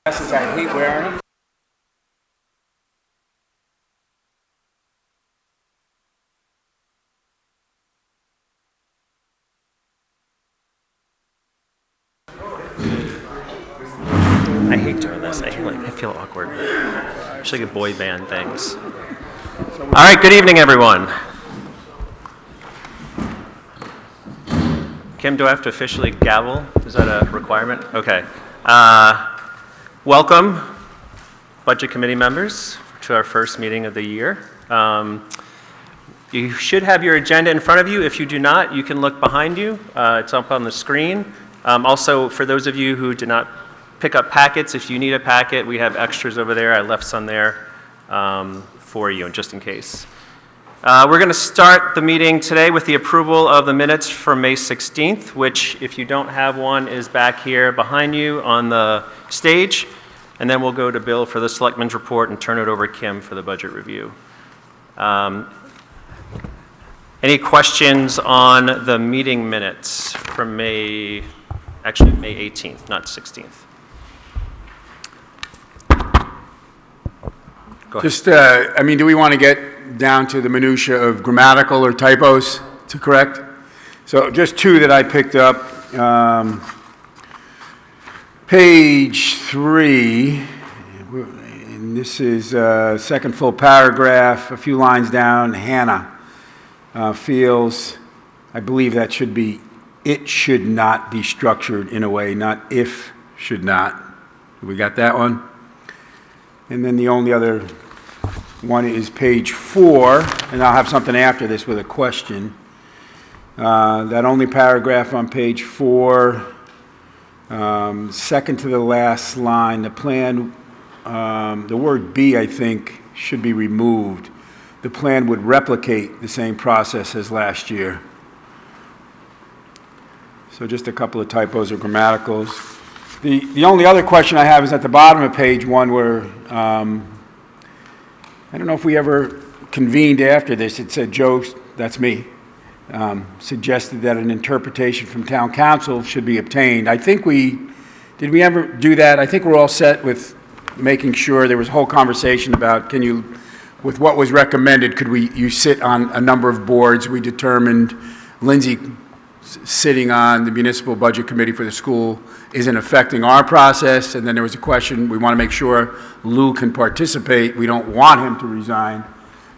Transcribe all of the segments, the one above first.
Glasses, I hate wearing them. I hate doing this. I feel awkward. Especially like boy band things. All right, good evening, everyone. Kim, do I have to officially gavel? Is that a requirement? Okay. Welcome, Budget Committee members, to our first meeting of the year. You should have your agenda in front of you. If you do not, you can look behind you. It's up on the screen. Also, for those of you who did not pick up packets, if you need a packet, we have extras over there. I left some there for you, just in case. We're going to start the meeting today with the approval of the minutes for May 16th, which, if you don't have one, is back here behind you on the stage. And then we'll go to Bill for the Selectmen's report and turn it over to Kim for the budget review. Any questions on the meeting minutes from May 18th, not 16th? Go ahead. Just, do we want to get down to the minutia of grammatical or typos to correct? So just two that I picked up. Page 3, and this is second full paragraph, a few lines down. Hannah feels, I believe that should be, it should not be structured in a way, not if should not. We got that one? And then the only other one is page 4, and I'll have something after this with a question. That only paragraph on page 4, second to the last line, the plan, the word "be" I think should be removed. The plan would replicate the same process as last year. So just a couple of typos or grammaticals. The only other question I have is at the bottom of page 1 where, I don't know if we ever convened after this. It said Joe, that's me, suggested that an interpretation from town council should be obtained. Did we ever do that? I think we're all set with making sure. There was a whole conversation about with what was recommended, you sit on a number of boards. We determined Lindsay sitting on the municipal budget committee for the school isn't affecting our process. And then there was a question, we want to make sure Lou can participate. We don't want him to resign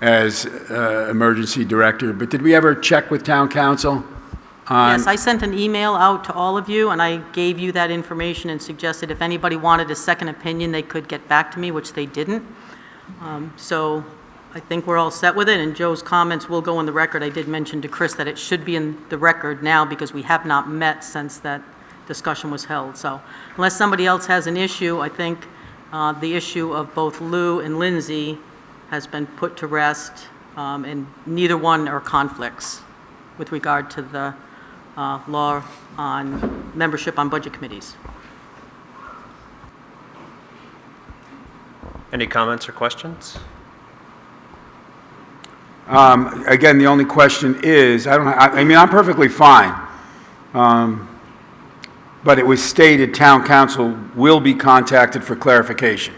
as emergency director. But did we ever check with town council on? Yes, I sent an email out to all of you, and I gave you that information and suggested if anybody wanted a second opinion, they could get back to me, which they didn't. So I think we're all set with it, and Joe's comments will go in the record. I did mention to Chris that it should be in the record now because we have not met since that discussion was held. So unless somebody else has an issue, I think the issue of both Lou and Lindsay has been put to rest, and neither one are conflicts with regard to the law on membership on budget committees. Any comments or questions? Again, the only question is, I'm perfectly fine. But it was stated town council will be contacted for clarification.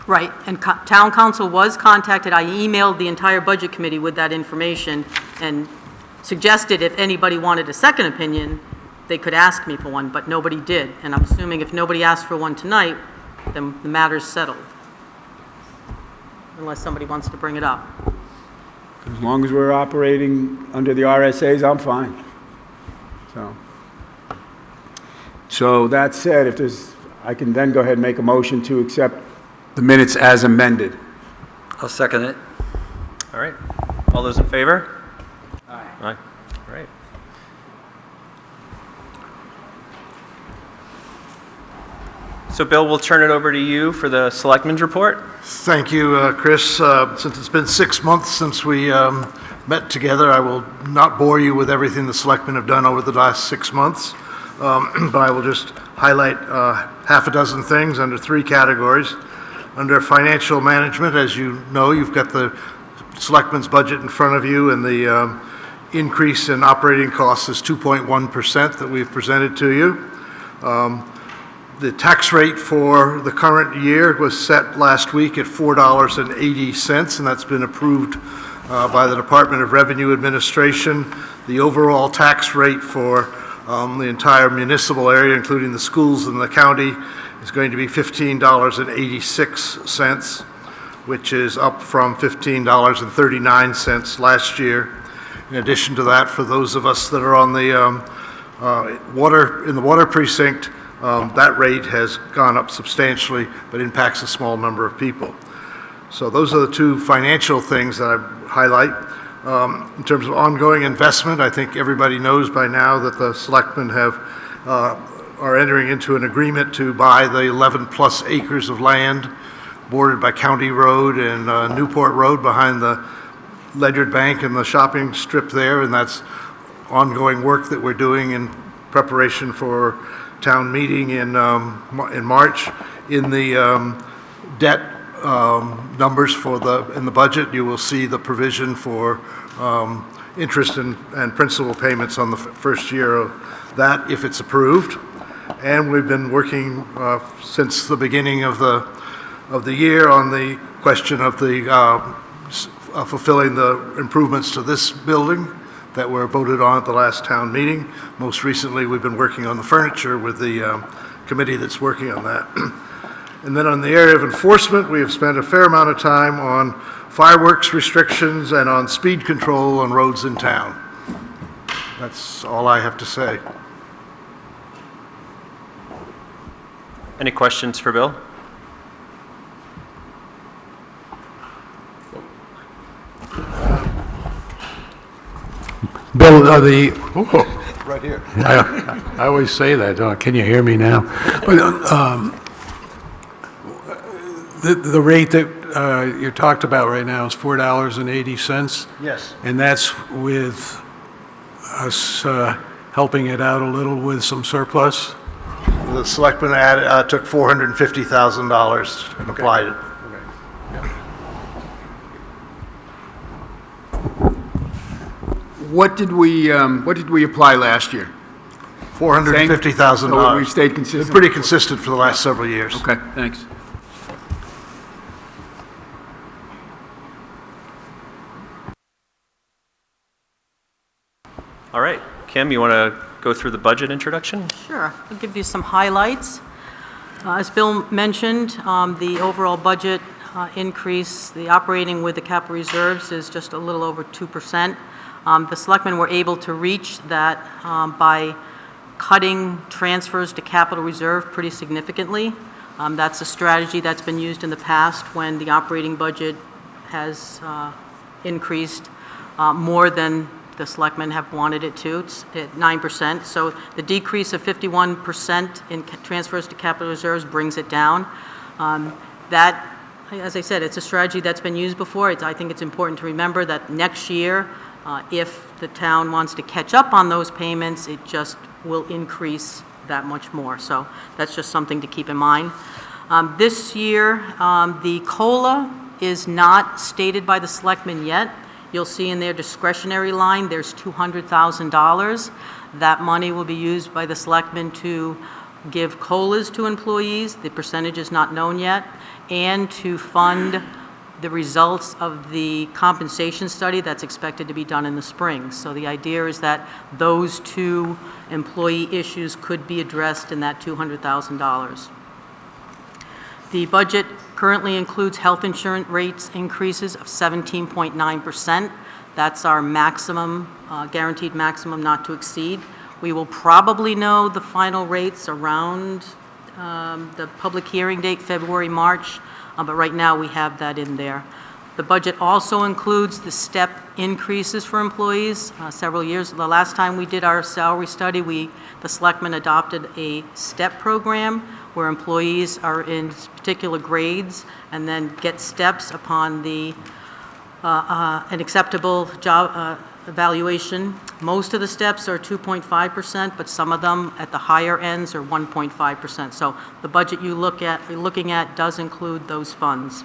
Right, and town council was contacted. I emailed the entire budget committee with that information and suggested if anybody wanted a second opinion, they could ask me for one, but nobody did. And I'm assuming if nobody asked for one tonight, then the matter's settled. Unless somebody wants to bring it up. As long as we're operating under the RSAs, I'm fine. So that said, I can then go ahead and make a motion to accept the minutes as amended. I'll second it. All right. All those in favor? Aye. Aye. All right. So, Bill, we'll turn it over to you for the Selectmen's report. Thank you, Chris. Since it's been 6 months since we met together, I will not bore you with everything the Selectmen have done over the last 6 months, but I will just highlight half a dozen things under 3 categories. Under financial management, as you know, you've got the Selectmen's budget in front of you, and the increase in operating costs is 2.1% that we've presented to you. The tax rate for the current year was set last week at $4.80, and that's been approved by the Department of Revenue Administration. The overall tax rate for the entire municipal area, including the schools and the county, is going to be $15.86, which is up from $15.39 last year. In addition to that, for those of us that are on the water precinct, that rate has gone up substantially, but impacts a small number of people. So those are the two financial things that I highlight. In terms of ongoing investment, I think everybody knows by now that the Selectmen are entering into an agreement to buy the 11-plus acres of land bordered by County Road and Newport Road behind the Ledyard Bank and the shopping strip there, and that's ongoing work that we're doing in preparation for town meeting in March. In the debt numbers in the budget, you will see the provision for interest and principal payments on the first year of that, if it's approved. And we've been working since the beginning of the year on the question of the fulfilling the improvements to this building that were voted on at the last town meeting. Most recently, we've been working on the furniture with the committee that's working on that. And then on the area of enforcement, we have spent a fair amount of time on fireworks restrictions and on speed control on roads in town. That's all I have to say. Any questions for Bill? Bill, Right here. I always say that, can you hear me now? But the rate that you talked about right now is $4.80? Yes. And that's with us helping it out a little with some surplus? The Selectmen took $450,000 and applied it. What did we apply last year? $450,000. So we've stayed consistent? Pretty consistent for the last several years. Okay, thanks. All right. Kim, you want to go through the budget introduction? Sure, I'll give you some highlights. As Bill mentioned, the overall budget increase, the operating with the capital reserves is just a little over 2%. The Selectmen were able to reach that by cutting transfers to capital reserve pretty significantly. That's a strategy that's been used in the past when the operating budget has increased more than the Selectmen have wanted it to. It's at 9%. So the decrease of 51% in transfers to capital reserves brings it down. That, as I said, it's a strategy that's been used before. I think it's important to remember that next year, if the town wants to catch up on those payments, it just will increase that much more. So that's just something to keep in mind. This year, the COLA is not stated by the Selectmen yet. You'll see in their discretionary line, there's $200,000. That money will be used by the Selectmen to give COLAs to employees. The percentage is not known yet, and to fund the results of the compensation study that's expected to be done in the spring. So the idea is that those two employee issues could be addressed in that $200,000. The budget currently includes health insurance rates increases of 17.9%. That's our maximum, guaranteed maximum not to exceed. We will probably know the final rates around the public hearing date, February, March. But right now we have that in there. The budget also includes the step increases for employees. Several years, the last time we did our salary study, the Selectmen adopted a step program where employees are in particular grades and then get steps upon an acceptable job evaluation. Most of the steps are 2.5%, but some of them at the higher ends are 1.5%. So the budget you're looking at does include those funds.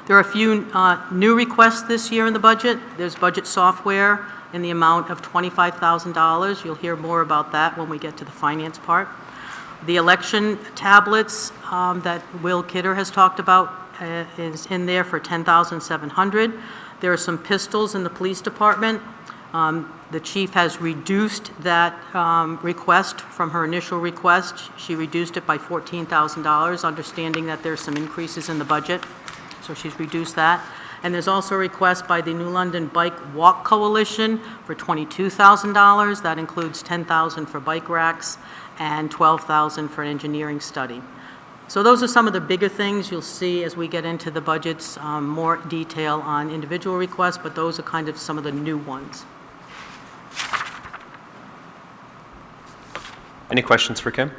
There are a few new requests this year in the budget. There's budget software in the amount of $25,000. You'll hear more about that when we get to the finance part. The election tablets that Will Kidder has talked about is in there for $10,700. There are some pistols in the police department. The chief has reduced that request from her initial request. She reduced it by $14,000, understanding that there's some increases in the budget, so she's reduced that. And there's also a request by the New London Bike Walk Coalition for $22,000. That includes $10,000 for bike racks and $12,000 for an engineering study. So those are some of the bigger things you'll see as we get into the budgets, more detail on individual requests, but those are kind of some of the new ones. Any questions for Kim?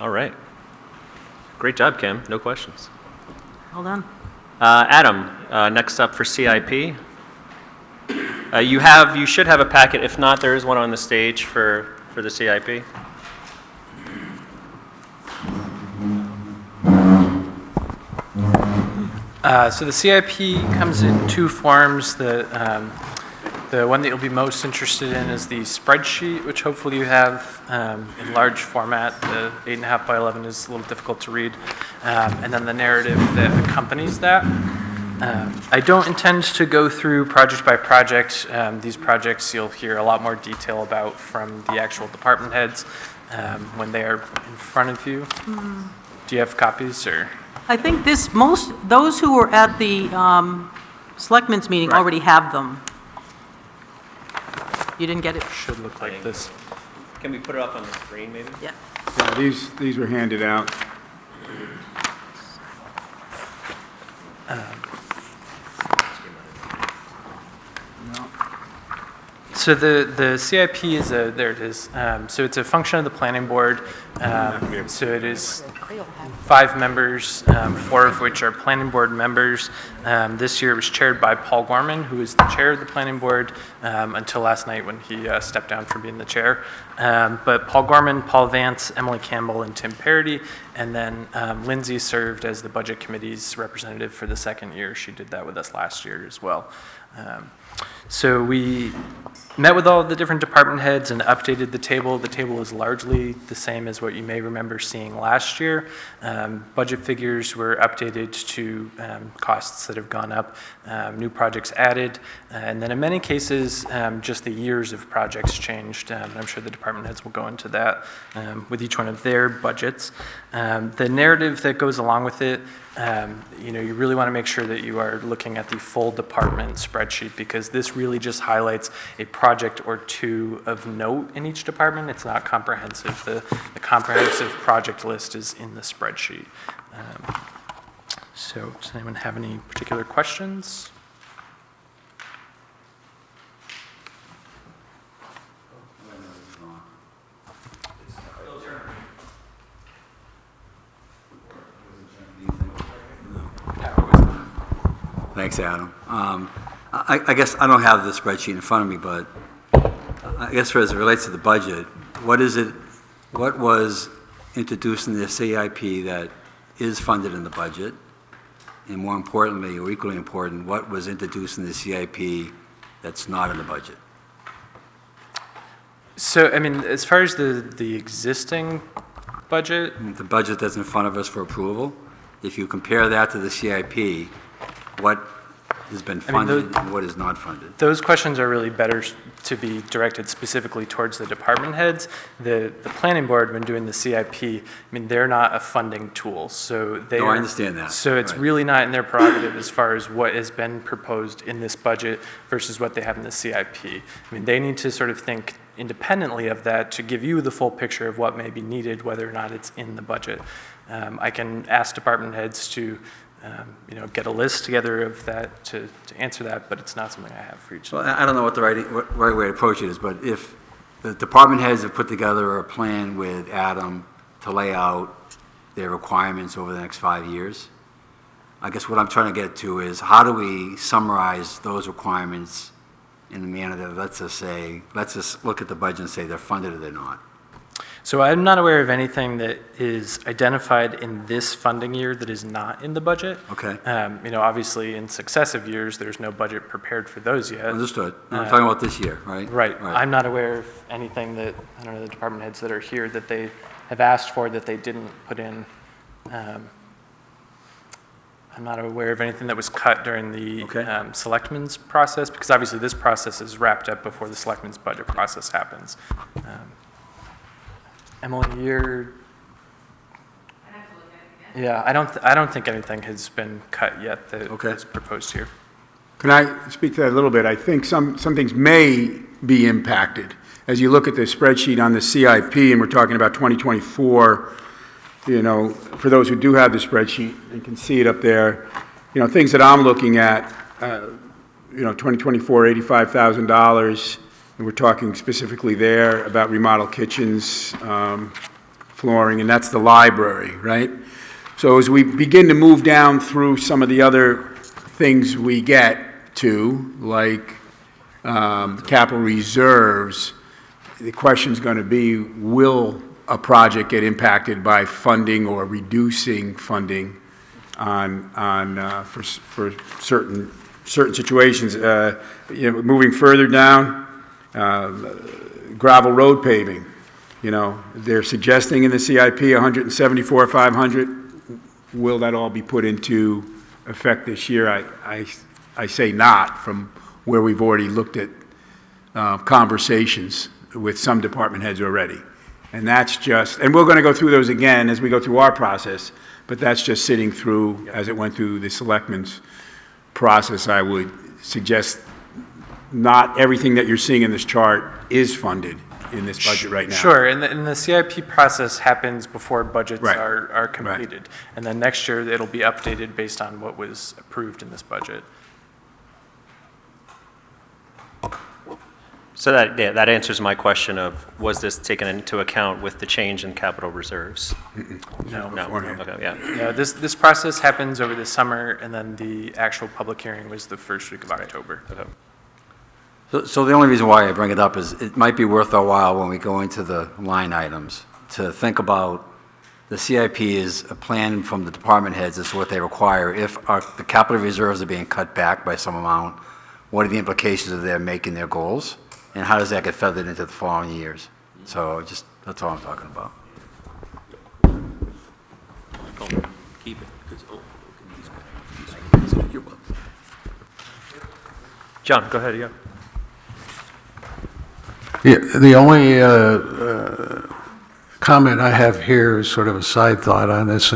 All right. Great job, Kim. No questions. Well done. Adam, next up for CIP. You should have a packet. If not, there is one on the stage for the CIP. So the CIP comes in two forms. The one that you'll be most interested in is the spreadsheet, which hopefully you have in large format. The 8.5 by 11 is a little difficult to read. And then the narrative that accompanies that. I don't intend to go through project by project. These projects you'll hear a lot more detail about from the actual department heads when they are in front of you. Do you have copies or? I think those who were at the Selectmen's meeting Right. already have them. You didn't get it? Should look like this. Can we put it up on the screen, maybe? Yeah. Yeah, these were handed out. So the CIP is there it is. So it's a function of the planning board. So it is 5 members, 4 of which are planning board members. This year it was chaired by Paul Gorman, who is the chair of the planning board until last night when he stepped down from being the chair. But Paul Gorman, Paul Vance, Emily Campbell, and Tim Parody. And then Lindsay served as the budget committee's representative for the second year. She did that with us last year as well. So we met with all the different department heads and updated the table. The table is largely the same as what you may remember seeing last year. Budget figures were updated to costs that have gone up, new projects added, and then in many cases, just the years of projects changed. I'm sure the department heads will go into that with each one of their budgets. The narrative that goes along with it, you really want to make sure that you are looking at the full department spreadsheet, because this really just highlights a project or two of note in each department. It's not comprehensive. The comprehensive project list is in the spreadsheet. So does anyone have any particular questions? Thanks, Adam. I guess I don't have the spreadsheet in front of me, but I guess as it relates to the budget, what was introduced in the CIP that is funded in the budget? And more importantly, or equally important, what was introduced in the CIP that's not in the budget? So, I mean, as far as the existing budget, The budget that's in front of us for approval, if you compare that to the CIP, what has been funded and what is not funded? those questions are really better to be directed specifically towards the department heads. The planning board, when doing the CIP, I mean, they're not a funding tool, so they No, I understand that. So it's Right. really not in their prerogative as far as what has been proposed in this budget versus what they have in the CIP. I mean, they need to sort of think independently of that to give you the full picture of what may be needed, whether or not it's in the budget. I can ask department heads to get a list together of that to answer that, but it's not something I have for each. Well, I don't know what the right way to approach it is, but if the department heads have put together a plan with Adam to lay out their requirements over the next 5 years, I guess what I'm trying to get to is how do we summarize those requirements in a manner that lets us look at the budget and say they're funded or they're not? So I'm not aware of anything that is identified in this funding year that is not in the budget. Okay. Obviously, in successive years, there's no budget prepared for those yet. Understood. I'm talking about this year, right? Right. I'm not aware of anything that, I don't know, the department heads that are here that they have asked for that they didn't put in. I'm not aware of anything that was cut during the Okay. Selectmen's process, because obviously this process is wrapped up before the Selectmen's budget process happens. Emily, you're... Yeah, I don't think anything has been cut yet that Okay. is proposed here. Can I speak to that a little bit? I think some things may be impacted. As you look at the spreadsheet on the CIP, and we're talking about 2024, for those who do have the spreadsheet and can see it up there, things that I'm looking at, 2024, $85,000, and we're talking specifically there about remodel kitchens, flooring, and that's the library, right? So as we begin to move down through some of the other things we get to, like capital reserves, the question's going to be, will a project get impacted by funding or reducing funding for certain situations? Moving further down, gravel road paving. They're suggesting in the CIP 174,500. Will that all be put into effect this year? I say not, from where we've already looked at conversations with some department heads already. And that's just, and we're going to go through those again as we go through our process, but that's just sitting through, as it went through the Selectmen's process. I would suggest not everything that you're seeing in this chart is funded in this budget right now. Sure, and the CIP process happens before budgets Right. are completed. And then next year, it'll be updated based on what was approved in this budget. So that answers my question of, was this taken into account with the change in capital reserves? No. No, okay, yeah. Yeah, this process happens over the summer, and then the actual public hearing was the first week of October. Okay. So the only reason why I bring it up is it might be worth our while when we go into the line items to think about the CIP is a plan from the department heads as to what they require. If the capital reserves are being cut back by some amount, what are the implications of their making their goals? And how does that get feathered into the following years? So that's all I'm talking about. Keep it, because, you're welcome. John, go ahead, yeah. Yeah, the only comment I have here is sort of a side thought on this,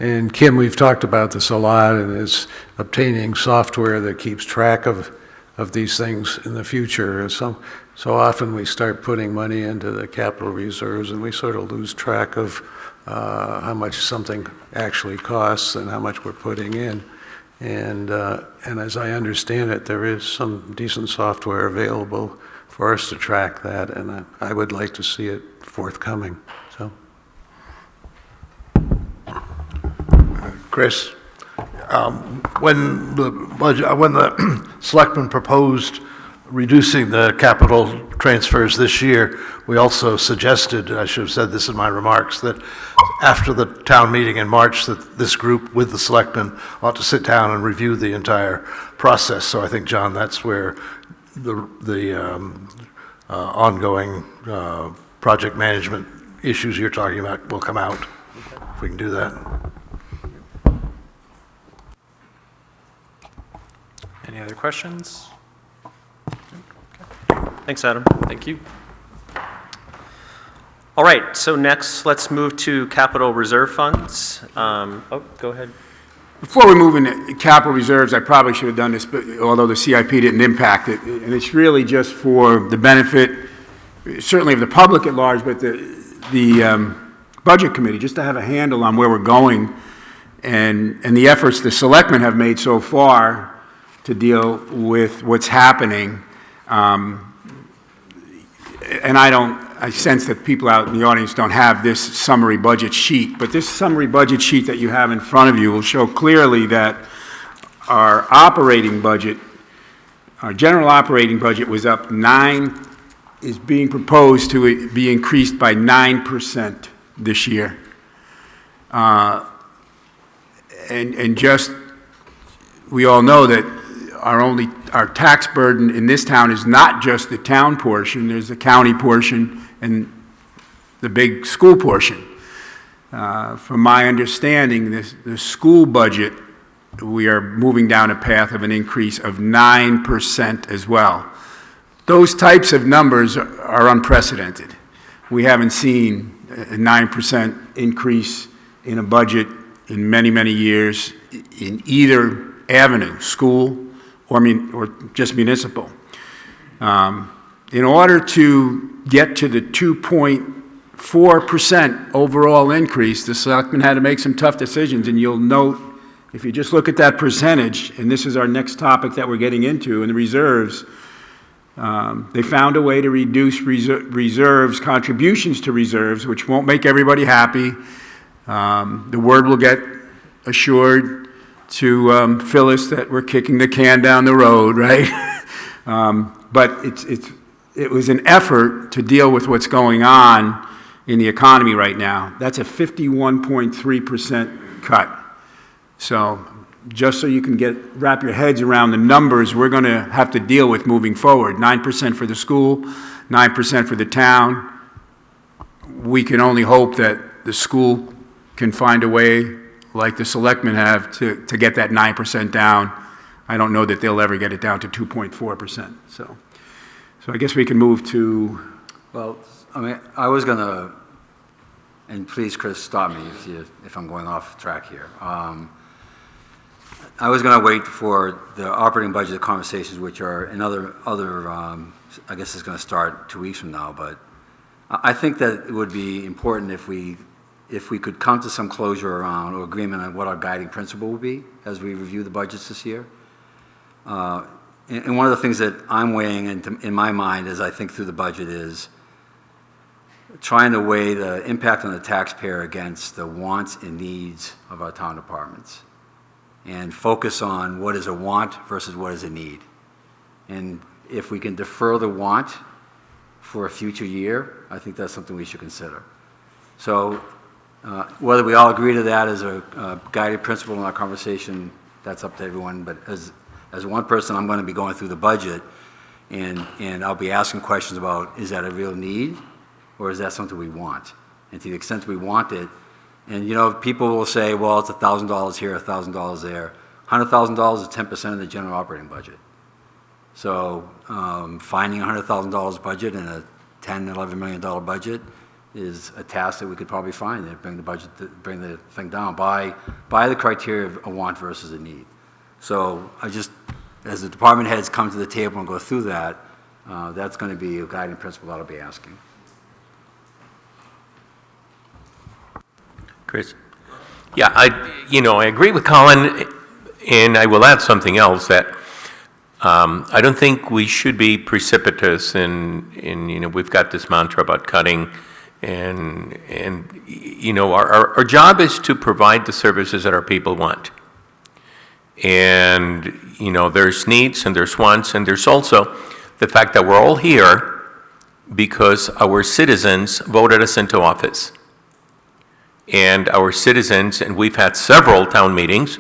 and Kim, we've talked about this a lot, and is obtaining software that keeps track of these things in the future. So often we start putting money into the capital reserves, and we sort of lose track of how much something actually costs and how much we're putting in. And as I understand it, there is some decent software available for us to track that, and I would like to see it forthcoming. So, Chris, when the Selectmen proposed reducing the capital transfers this year, we also suggested, I should have said this in my remarks, that after the town meeting in March, that this group with the Selectmen ought to sit down and review the entire process. So I think, John, that's where the ongoing project management issues you're talking about will come out, if we can do that. Any other questions? Thanks, Adam. Thank you. All right, so next, let's move to capital reserve funds. Go ahead. Before we move into capital reserves, I probably should have done this, but although the CIP didn't impact it, and it's really just for the benefit, certainly of the public at large, but the budget committee, just to have a handle on where we're going and the efforts the selectmen have made so far to deal with what's happening. And I sense that people out in the audience don't have this summary budget sheet, but this summary budget sheet that you have in front of you will show clearly that our operating budget, our general operating budget was up 9 is being proposed to be increased by 9% this year. And just, we all know that our tax burden in this town is not just the town portion, there's the county portion and the big school portion. From my understanding, the school budget, we are moving down a path of an increase of 9% as well. Those types of numbers are unprecedented. We haven't seen a 9% increase in a budget in many, many years in either avenue, school or just municipal. In order to get to the 2.4% overall increase, the selectmen had to make some tough decisions, and you'll note, if you just look at that percentage, and this is our next topic that we're getting into, in the reserves, they found a way to reduce reserves, contributions to reserves, which won't make everybody happy. The word will get assured to Phyllis that we're kicking the can down the road, right? But it was an effort to deal with what's going on in the economy right now. That's a 51.3% cut. So just so you can wrap your heads around the numbers we're going to have to deal with moving forward, 9% for the school, 9% for the town. We can only hope that the school can find a way, like the selectmen have, to get that 9% down. I don't know that they'll ever get it down to 2.4%. So I guess we can move to... Well, I mean, I was going to, and please, Chris, stop me if I'm going off track here. I was going to wait for the operating budget conversations, which are another I guess it's going to start 2 weeks from now, but I think that it would be important if we could come to some closure around or agreement on what our guiding principle will be as we review the budgets this year. And one of the things that I'm weighing in my mind as I think through the budget is trying to weigh the impact on the taxpayer against the wants and needs of our town departments and focus on what is a want versus what is a need. And if we can defer the want for a future year, I think that's something we should consider. So whether we all agree to that as a guiding principle in our conversation, that's up to everyone. But as one person, I'm going to be going through the budget, and I'll be asking questions about, is that a real need, or is that something we want? And to the extent we want it, and people will say, well, it's $1,000 here, $1,000 there. $100,000 is 10% of the general operating budget. So finding $100,000 budget in a $10, $11 million budget is a task that we could probably find and bring the thing down by the criteria of a want versus a need. So as the department heads come to the table and go through that, that's going to be a guiding principle that I'll be asking. Chris? Yeah, I agree with Colin, and I will add something else that I don't think we should be precipitous in we've got this mantra about cutting, and our job is to provide the services that our people want. And there's needs and there's wants, and there's also the fact that we're all here because our citizens voted us into office. And our citizens, and we've had several town meetings,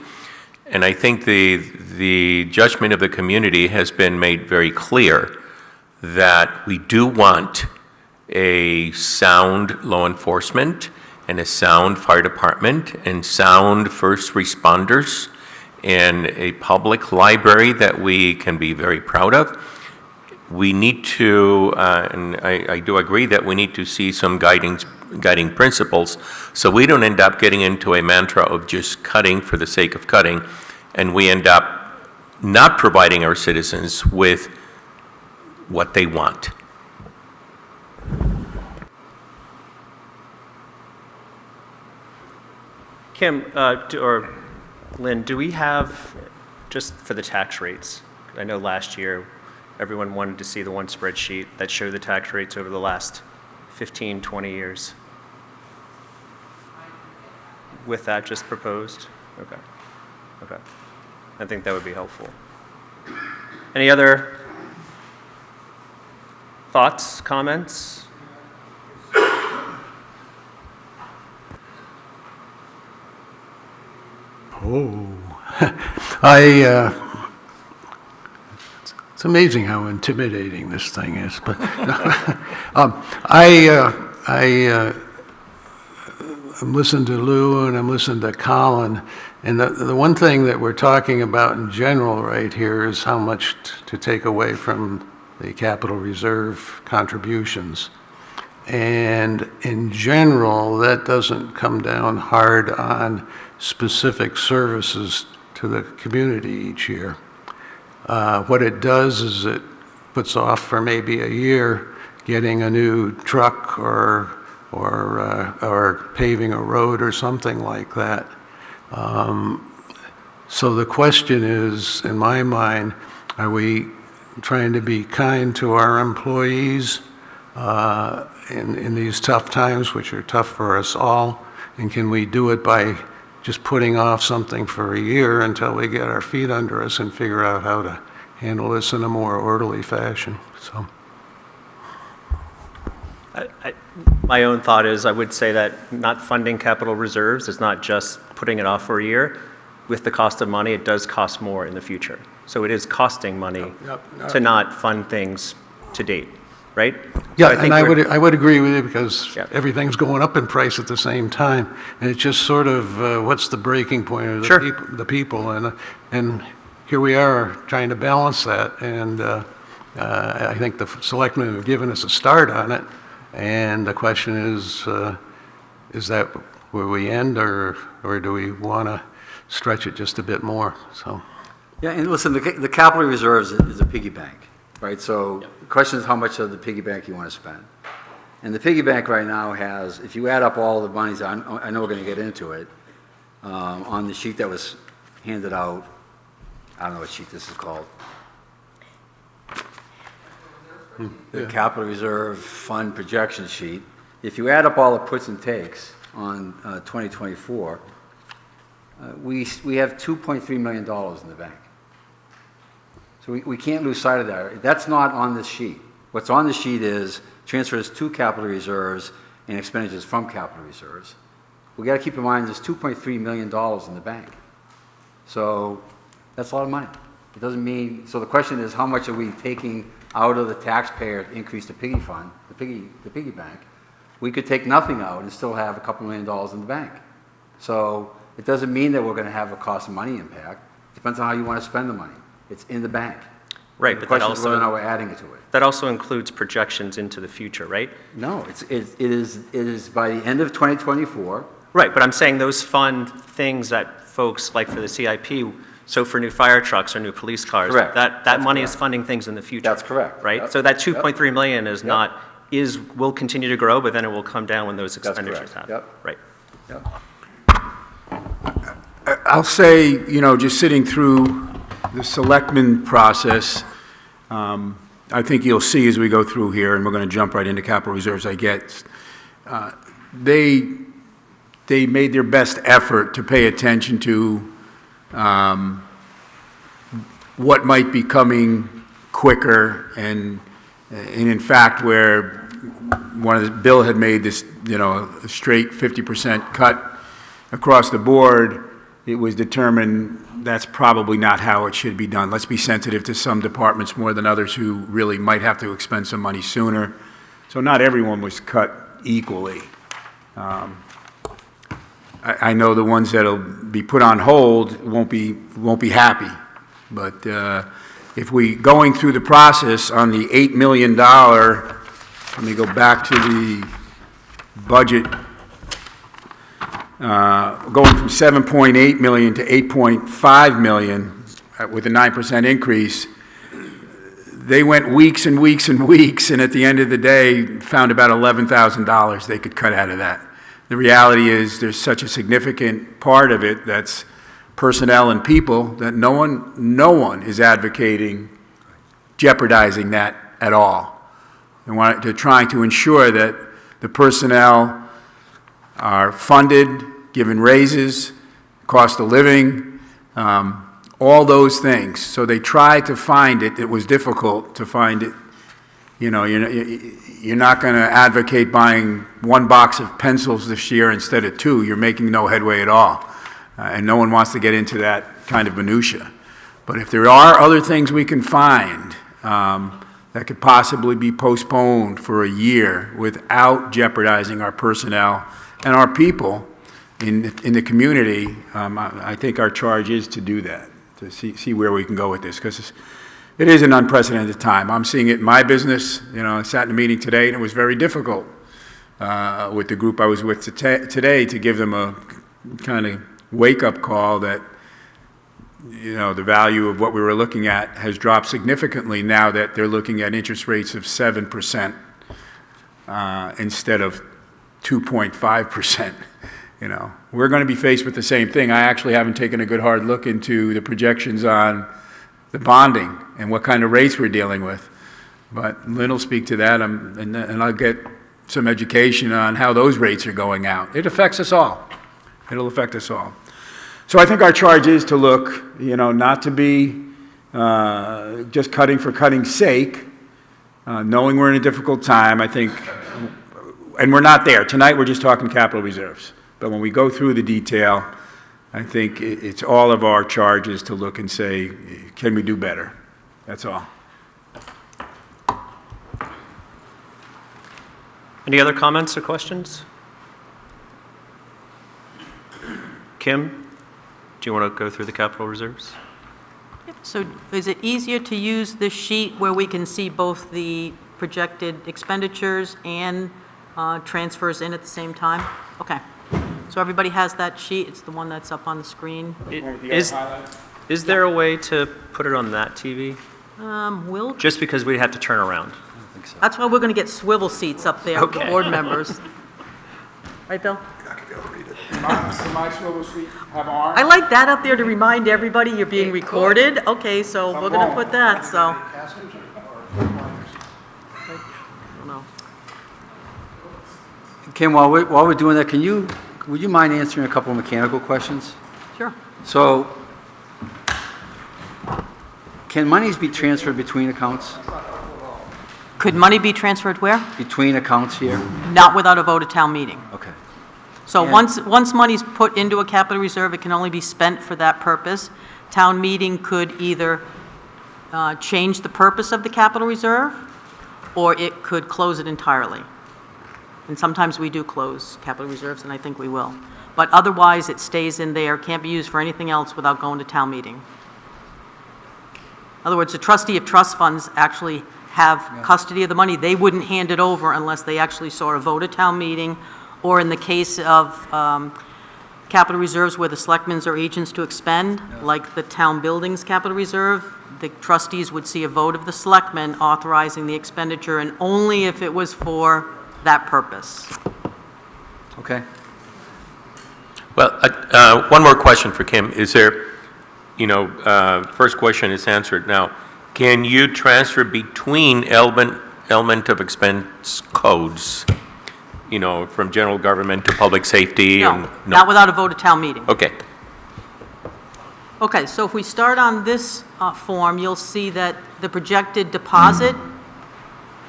and I think the judgment of the community has been made very clear that we do want a sound law enforcement and a sound fire department and sound first responders and a public library that we can be very proud of. We need to, and I do agree that we need to see some guiding principles so we don't end up getting into a mantra of just cutting for the sake of cutting, and we end up not providing our citizens with what they want. Kim, or Lynn, do we have, just for the tax rates, I know last year everyone wanted to see the one spreadsheet that showed the tax rates over the last 15, 20 years. With that just proposed? Okay. I think that would be helpful. Any other thoughts, comments? Oh, I, it's amazing how intimidating this thing is, but I'm listening to Lou and I'm listening to Colin, and the one thing that we're talking about in general right here is how much to take away from the capital reserve contributions. And in general, that doesn't come down hard on specific services to the community each year. What it does is it puts off for maybe a year getting a new truck or paving a road or something like that. So the question is, in my mind, are we trying to be kind to our employees in these tough times, which are tough for us all? And can we do it by just putting off something for a year until we get our feet under us and figure out how to handle this in a more orderly fashion? So. My own thought is, I would say that not funding capital reserves is not just putting it off for a year. With the cost of money, it does cost more in the future. So it is costing money to not fund things to date, right? Yeah, so and I would agree with you, because everything's going up in price at the same time. And it's just sort of, what's the breaking point of the people? And here we are trying to balance that. And I think the selectmen have given us a start on it. And the question is that where we end, or do we want to stretch it just a bit more? So. Yeah, and listen, the capital reserves is a piggy bank, right? So the question is how much of the piggy bank you want to spend. And the piggy bank right now has, if you add up all the monies, I know we're going to get into it, on the sheet that was handed out, I don't know what sheet this is called. The capital reserve fund projection sheet. If you add up all the puts and takes on 2024, we have $2.3 million in the bank. So we can't lose sight of that. That's not on this sheet. What's on the sheet is transfers to capital reserves and expenditures from capital reserves. We got to keep in mind there's $2.3 million in the bank. So that's a lot of money. It doesn't mean, so the question is, how much are we taking out of the taxpayer to increase the piggy fund, the piggy bank? We could take nothing out and still have a couple $1 million in the bank. So it doesn't mean that we're going to have a cost of money impact. It depends on how you want to spend the money. It's in the bank. Right, but but the question is whether or not we're adding it to it. that also includes projections into the future, right? No, it is by the end of 2024. Right, but I'm saying those fund things that folks, like for the CIP, so for new fire trucks or new police cars, Correct. that money is funding things in the future. That's correct. Right? Yep. So that 2.3 million is Yep. will continue to grow, but then it will come down when those That's expenditures correct. happen. Yep. Right. Yep. I'll say, just sitting through the selectmen process, I think you'll see as we go through here, and we're going to jump right into capital reserves, I guess, they made their best effort to pay attention to what might be coming quicker, and in fact, where Bill had made this, a straight 50% cut across the board, it was determined that's probably not how it should be done. Let's be sensitive to some departments more than others who really might have to expend some money sooner. So not everyone was cut equally. I know the ones that'll be put on hold won't be happy. But if we, going through the process on the $8 million, let me go back to the budget, going from 7.8 million to 8.5 million with a 9% increase, they went weeks and weeks and weeks, and at the end of the day, found about $11,000 they could cut out of that. The reality is there's such a significant part of it that's personnel and people that no one is advocating jeopardizing that at all. They're trying to ensure that the personnel are funded, given raises, cost of living, all those things. So they tried to find it. It was difficult to find it you're not going to advocate buying one box of pencils this year instead of two. You're making no headway at all. And no one wants to get into that kind of minutia. But if there are other things we can find that could possibly be postponed for a year without jeopardizing our personnel and our people in the community, I think our charge is to do that, to see where we can go with this, because it is an unprecedented time. I'm seeing it in my business. I sat in a meeting today, and it was very difficult with the group I was with today to give them a kind of wake-up call that, the value of what we were looking at has dropped significantly now that they're looking at interest rates of 7% instead of 2.5%. We're going to be faced with the same thing. I actually haven't taken a good hard look into the projections on the bonding and what kind of rates we're dealing with. But Lynn will speak to that, and I'll get some education on how those rates are going out. It affects us all. It'll affect us all. So I think our charge is to look, not to be just cutting for cutting's sake, knowing we're in a difficult time, I think, and we're not there. Tonight we're just talking capital reserves. But when we go through the detail, I think it's all of our charges to look and say, can we do better? That's all. Any other comments or questions? Kim, do you want to go through the capital reserves? So is it easier to use this sheet where we can see both the projected expenditures and transfers in at the same time? Okay. So everybody has that sheet. It's the one that's up on the screen. Is there a way to put it on that TV? Just because we have to turn around. That's why we're going to get swivel seats up there for the Okay. board members. Right, Bill? My swivel seat have arms? I like that up there to remind everybody you're being recorded. Okay, so we're going to put that, so. I don't know. Kim, while we're doing that, would you mind answering a couple of mechanical questions? Sure. So, can monies be transferred between accounts? Could money be transferred where? Between accounts here? Not without a vote at town meeting. Okay. So And- once money's put into a capital reserve, it can only be spent for that purpose. Town meeting could either change the purpose of the capital reserve, or it could close it entirely. And sometimes we do close capital reserves, and I think we will. But otherwise, it stays in there, can't be used for anything else without going to town meeting. In other words, the trustee of trust funds actually have custody of the money. They wouldn't hand it over unless they actually saw a vote at town meeting, or in the case of capital reserves where the selectmen are agents to expend, like the town buildings capital reserve, the trustees would see a vote of the selectmen authorizing the expenditure, and only if it was for that purpose. Okay. Well, one more question for Kim. Is there, first question is answered. Now, can you transfer between element of expense codes, from general government to public safety? No, not without a vote at town meeting. Okay. Okay, so if we start on this form, you'll see that the projected deposit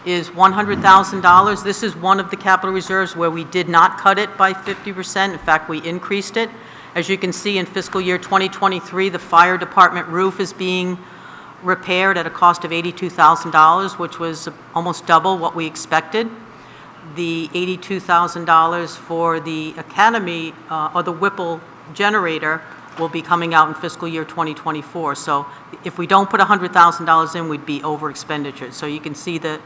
is $100,000. This is one of the capital reserves where we did not cut it by 50%. In fact, we increased it. As you can see, in fiscal year 2023, the fire department roof is being repaired at a cost of $82,000, which was almost double what we expected. The $82,000 for the academy, or the Whipple generator, will be coming out in fiscal year 2024. So if we don't put $100,000 in, we'd be over expenditure. So you can see that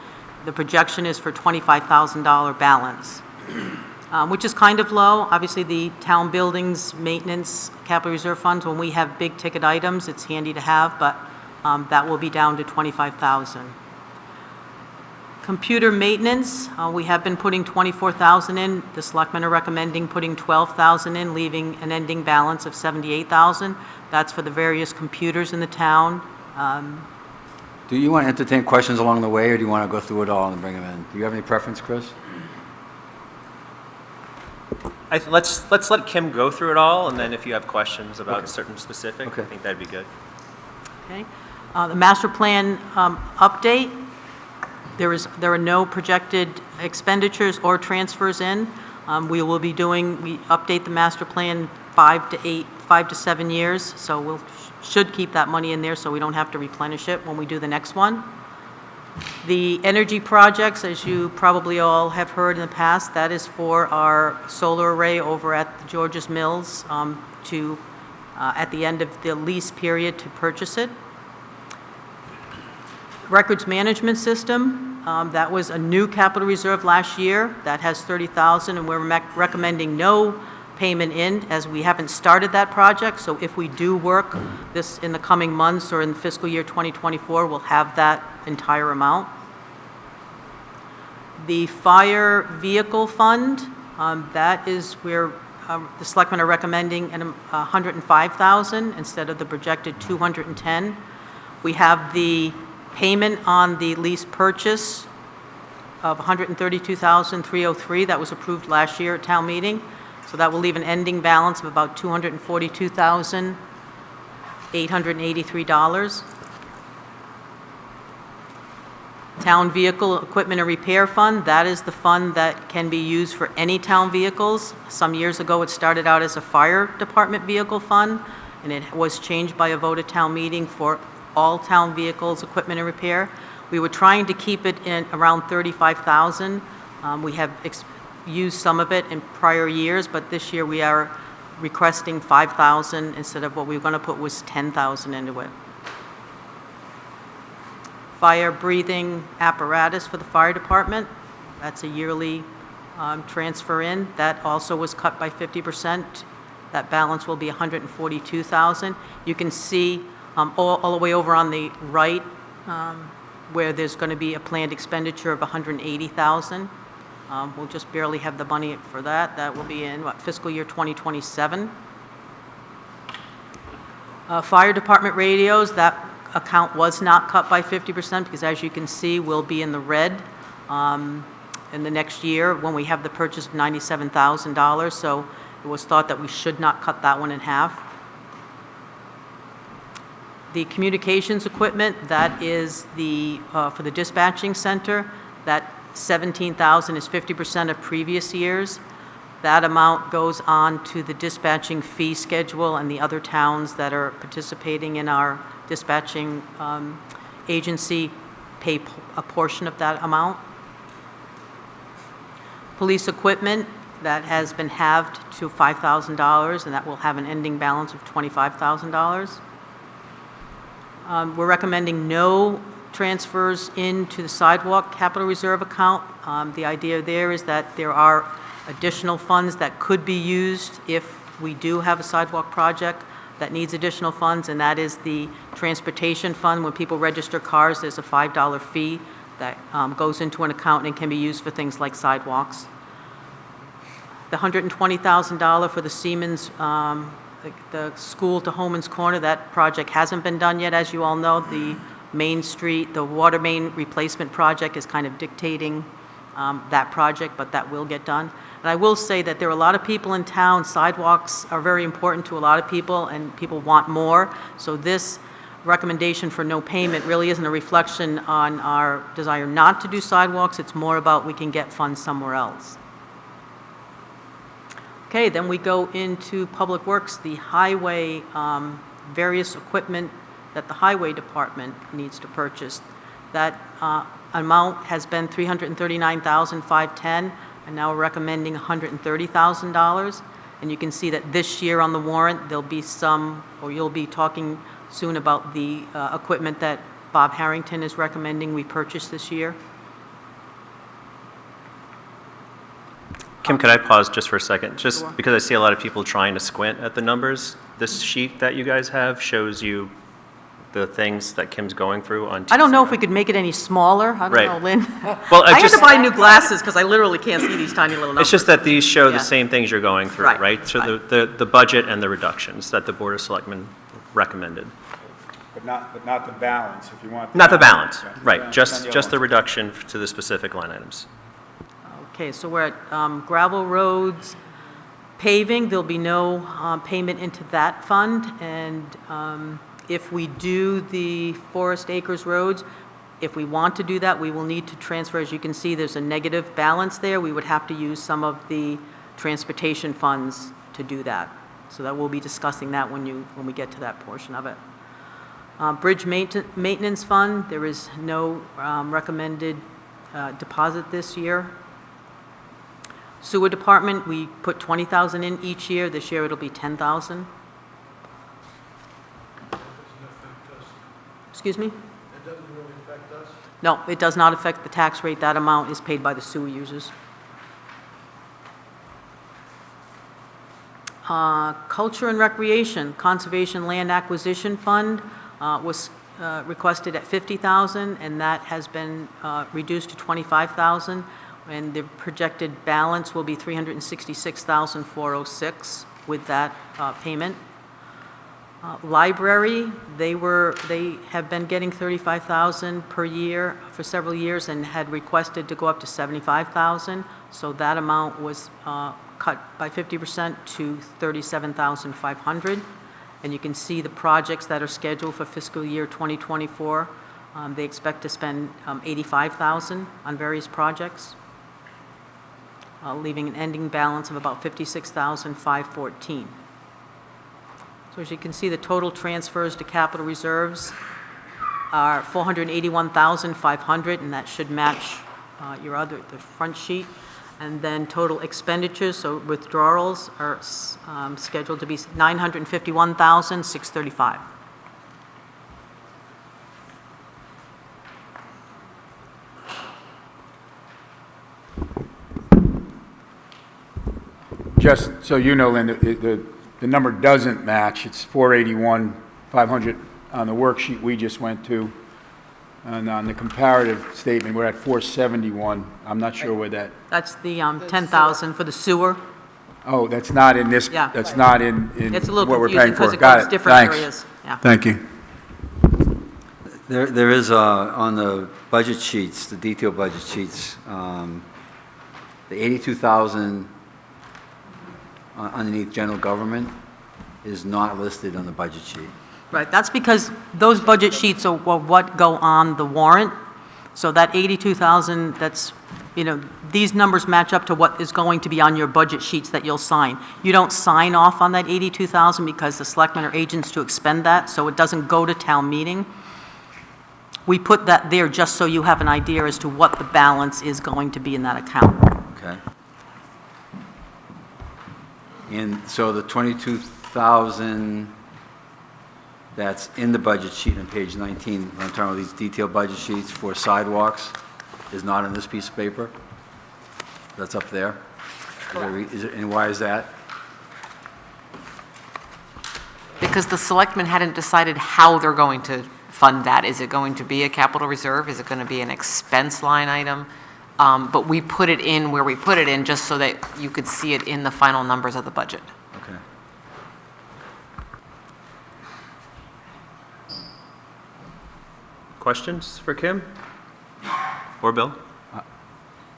the projection is for $25,000 balance, which is kind of low. Obviously, the town buildings maintenance capital reserve funds, when we have big ticket items, it's handy to have, but that will be down to $25,000. Computer maintenance, we have been putting $24,000 in. The selectmen are recommending putting $12,000 in, leaving an ending balance of $78,000. That's for the various computers in the town. Do you want to entertain questions along the way, or do you want to go through it all and bring them in? Do you have any preference, Chris? Let's let Kim go through it all, and then if you have questions about certain specific, Okay. I think that'd be good. Okay. The master plan update. There are no projected expenditures or transfers in. We update the master plan 5 to 7 years, so should keep that money in there so we don't have to replenish it when we do the next one. The energy projects, as you probably all have heard in the past, that is for our solar array over at the George's Mills at the end of the lease period to purchase it. Records management system, that was a new capital reserve last year. That has $30,000, and we're recommending no payment in, as we haven't started that project. So if we do work this in the coming months or in fiscal year 2024, we'll have that entire amount. The fire vehicle fund, that is where the selectmen are recommending $105,000 instead of the projected $210,000. We have the payment on the lease purchase of $132,303 that was approved last year at town meeting. So that will leave an ending balance of about $242,883. Town Vehicle Equipment and Repair Fund, that is the fund that can be used for any town vehicles. Some years ago, it started out as a fire department vehicle fund, and it was changed by a vote at town meeting for all town vehicles, equipment and repair. We were trying to keep it in around $35,000. We have used some of it in prior years, but this year we are requesting $5,000 instead of what we were going to put was $10,000 into it. Fire breathing apparatus for the fire department, that's a yearly transfer in. That also was cut by 50%. That balance will be $142,000. You can see all the way over on the right where there's going to be a planned expenditure of $180,000. We'll just barely have the money for that. That will be in fiscal year 2027. Fire department radios, that account was not cut by 50% because, as you can see, we'll be in the red in the next year when we have the purchase of $97,000. So it was thought that we should not cut that one in half. The communications equipment, that is for the dispatching center, that $17,000 is 50% of previous years. That amount goes on to the dispatching fee schedule, and the other towns that are participating in our dispatching agency pay a portion of that amount. Police equipment, that has been halved to $5,000, and that will have an ending balance of $25,000. We're recommending no transfers into the sidewalk capital reserve account. The idea there is that there are additional funds that could be used if we do have a sidewalk project that needs additional funds, and that is the transportation fund. When people register cars, there's a $5 fee that goes into an account and can be used for things like sidewalks. The $120,000 for the Seamans, the school to Homan's Corner, that project hasn't been done yet, as you all know. The Main Street, the water main replacement project is kind of dictating that project, but that will get done. And I will say that there are a lot of people in town. Sidewalks are very important to a lot of people, and people want more. So this recommendation for no payment really isn't a reflection on our desire not to do sidewalks. It's more about we can get funds somewhere else. Okay, then we go into Public Works, the highway, various equipment that the highway department needs to purchase. That amount has been $339,510, and now we're recommending $130,000. And you can see that this year on the warrant, there'll be some, or you'll be talking soon about the equipment that Bob Harrington is recommending we purchase this year. Kim, could I pause just for a second? Just Sure. because I see a lot of people trying to squint at the numbers. This sheet that you guys have shows you the things that Kim's going through on I don't know if we could make it any smaller. I don't Right. know, Lynn. Well, I had to buy new glasses because I literally can't see these tiny little numbers. It's just that these show Yeah. the same things you're going through, Right, right? So right. the budget and the reductions that the Board of Selectmen recommended. But not the balance, if you want. Not the balance, right, Yeah, just on the other reduction to the specific line items. Okay, so we're at gravel roads, paving, there'll be no payment into that fund, and if we do the Forest Acres roads, If we want to do that, we will need to transfer, as you can see, there's a negative balance there. We would have to use some of the transportation funds to do that. So that we'll be discussing that when we get to that portion of it. Bridge maintenance fund, there is no recommended deposit this year. Sewer department, we put 20,000 in each year. This year it'll be 10,000. Excuse me? It doesn't really affect us? No, it does not affect the tax rate. That amount is paid by the sewer users. Culture and Recreation, Conservation Land Acquisition Fund was requested at 50,000, and that has been reduced to 25,000, and the projected balance will be 366,406 with that payment. Library, they have been getting 35,000 per year for several years and had requested to go up to 75,000, so that amount was cut by 50% to 37,500. And you can see the projects that are scheduled for fiscal year 2024. They expect to spend 85,000 on various projects, leaving an ending balance of about 56,514. So as you can see, the total transfers to capital reserves are 481,500, and that should match the front sheet. And then total expenditures, so withdrawals are scheduled to be 951,635. Just so you know, Linda, the number doesn't match. It's 481,500 on the worksheet we just went to. And on the comparative statement, we're at 471. I'm not sure where that, That's the 10,000 for the sewer. oh, that's not in this, Yeah. that's not in It's a little what we're confusing paying for. because it Got goes different Thanks. areas. Yeah. Thank you. There is, on the budget sheets, the detailed budget sheets, the 82,000 underneath general government is not listed on the budget sheet. Right, that's because those budget sheets are what go on the warrant. So that 82,000, that's, these numbers match up to what is going to be on your budget sheets that you'll sign. You don't sign off on that 82,000 because the selectmen are agents to expend that, so it doesn't go to town meeting. We put that there just so you have an idea as to what the balance is going to be in that account. Okay. And so the 22,000 that's in the budget sheet on page 19, when I'm talking about these detailed budget sheets for sidewalks, is not in this piece of paper? That's up there? And why is that? Because the selectmen hadn't decided how they're going to fund that. Is it going to be a capital reserve? Is it going to be an expense line item? But we put it in where we put it in just so that you could see it in the final numbers of the budget. Okay. Questions for Kim? Or Bill?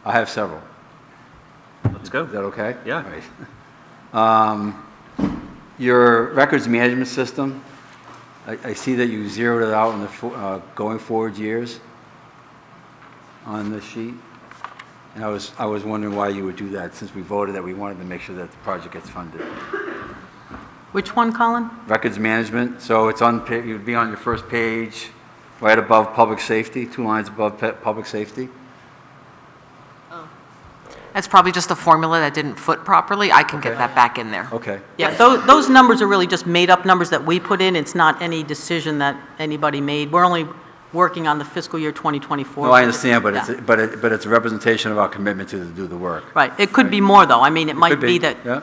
I have several. Let's go. Is that okay? Yeah. All right. Your records management system, I see that you zeroed it out in the going forward years on this sheet. And I was wondering why you would do that, since we voted that we wanted to make sure that the project gets funded. Which one, Colin? Records management, so it's on, it would be on your first page, right above public safety, 2 lines above public safety. That's probably just a formula that didn't foot properly. I can get that back in there. Okay. Yeah, those numbers are really just made-up numbers that we put in. It's not any decision that anybody made. We're only working on the fiscal year 2024. No, I understand, but Yeah. it's a representation of our commitment to do the work. Right. It could be more, though. I mean, it might could be, be that, yeah.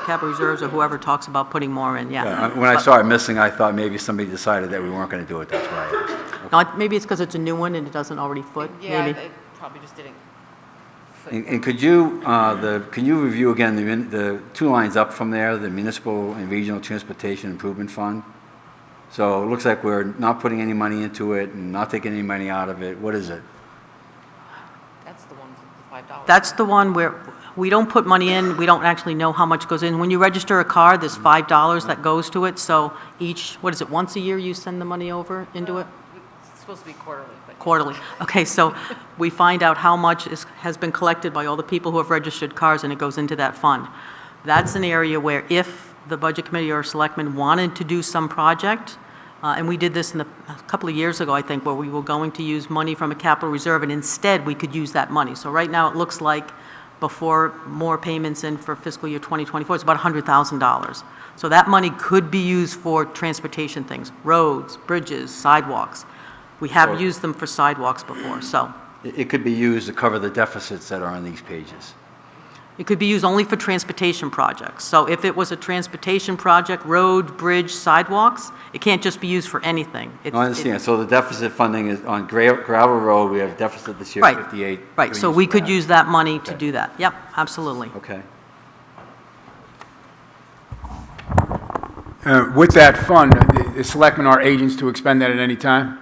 capital reserves or whoever talks about putting more in, yeah. When I saw it missing, I thought maybe somebody decided that we weren't going to do it, that's why I asked. No, maybe it's because it's a new one and it doesn't already foot, maybe. it probably just didn't. And could you, can you review again the 2 lines up from there, the Municipal and Regional Transportation Improvement Fund? So it looks like we're not putting any money into it and not taking any money out of it. What is it? That's the one with the $5. That's the one where we don't put money in, we don't actually know how much goes in. When you register a car, there's $5 that goes to it, so once a year you send the money over into it? supposed to be quarterly, but. Quarterly. Okay, so we find out how much has been collected by all the people who have registered cars, and it goes into that fund. That's an area where if the Budget Committee or Selectmen wanted to do some project, and we did this a couple of years ago, I think, where we were going to use money from a capital reserve, and instead we could use that money. So right now, it looks like before more payments in for fiscal year 2024, it's about $100,000. So that money could be used for transportation things, roads, bridges, sidewalks. We have used them for sidewalks before, so. It could be used to cover the deficits that are on these pages. It could be used only for transportation projects. So if it was a transportation project, road, bridge, sidewalks, it can't just be used for anything. I understand. So the deficit funding is on gravel road, we have deficit this year, Right. 58. Right, so we could use that money to do that. Yep, absolutely. Okay. With that fund, the selectmen are agents to expend that at any time?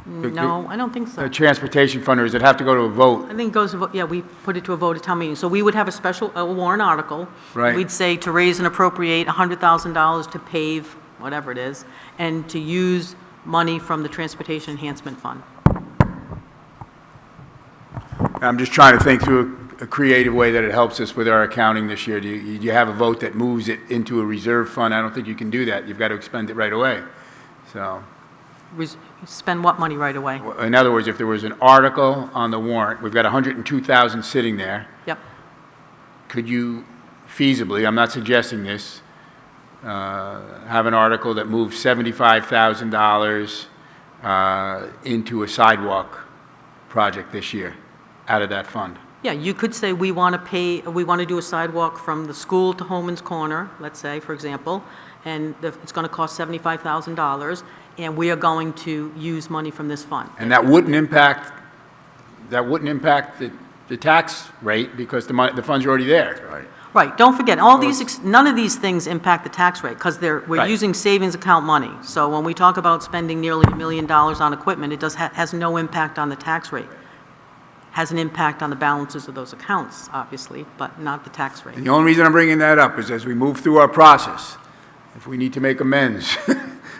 No, I don't think so. The transportation fund, or does it have to go to a vote? I think it goes, yeah, we put it to a vote at town meeting. So we would have a special, a warrant article. Right. We'd say to raise and appropriate $100,000 to pave, whatever it is, and to use money from the Transportation Enhancement Fund. I'm just trying to think through a creative way that it helps us with our accounting this year. Do you have a vote that moves it into a reserve fund? I don't think you can do that. You've got to expend it right away. So, Spend what money right away? in other words, if there was an article on the warrant, we've got 102,000 sitting there. Yep. Could you feasibly, I'm not suggesting this, have an article that moves $75,000 into a sidewalk project this year out of that fund? Yeah, you could say we want to do a sidewalk from the school to Holman's Corner, let's say, for example, and it's going to cost $75,000, and we are going to use money from this fund. And that wouldn't impact the tax rate because the funds are already there. Right. Right, don't forget, none of these things impact the tax rate, because we're Right. using savings account money. So when we talk about spending nearly $1 million on equipment, it has no impact on the tax rate. Has an impact on the balances of those accounts, obviously, but not the tax rate. And the only reason I'm bringing that up is as we move through our process, if we need to make amends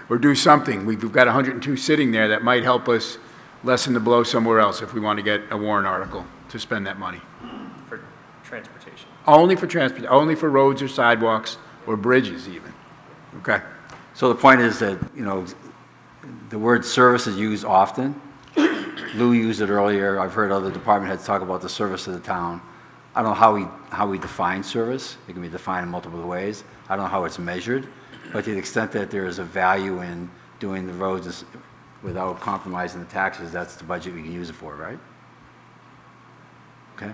or do something, we've got 102 sitting there that might help us lessen the blow somewhere else if we want to get a warrant article to spend that money. For transportation. Only for roads or sidewalks or bridges even. Okay? So the point is that, the word service is used often. Lou used it earlier. I've heard other department heads talk about the service of the town. I don't know how we define service. It can be defined in multiple ways. I don't know how it's measured. But to the extent that there is a value in doing the roads without compromising the taxes, that's the budget we can use it for, right? Okay?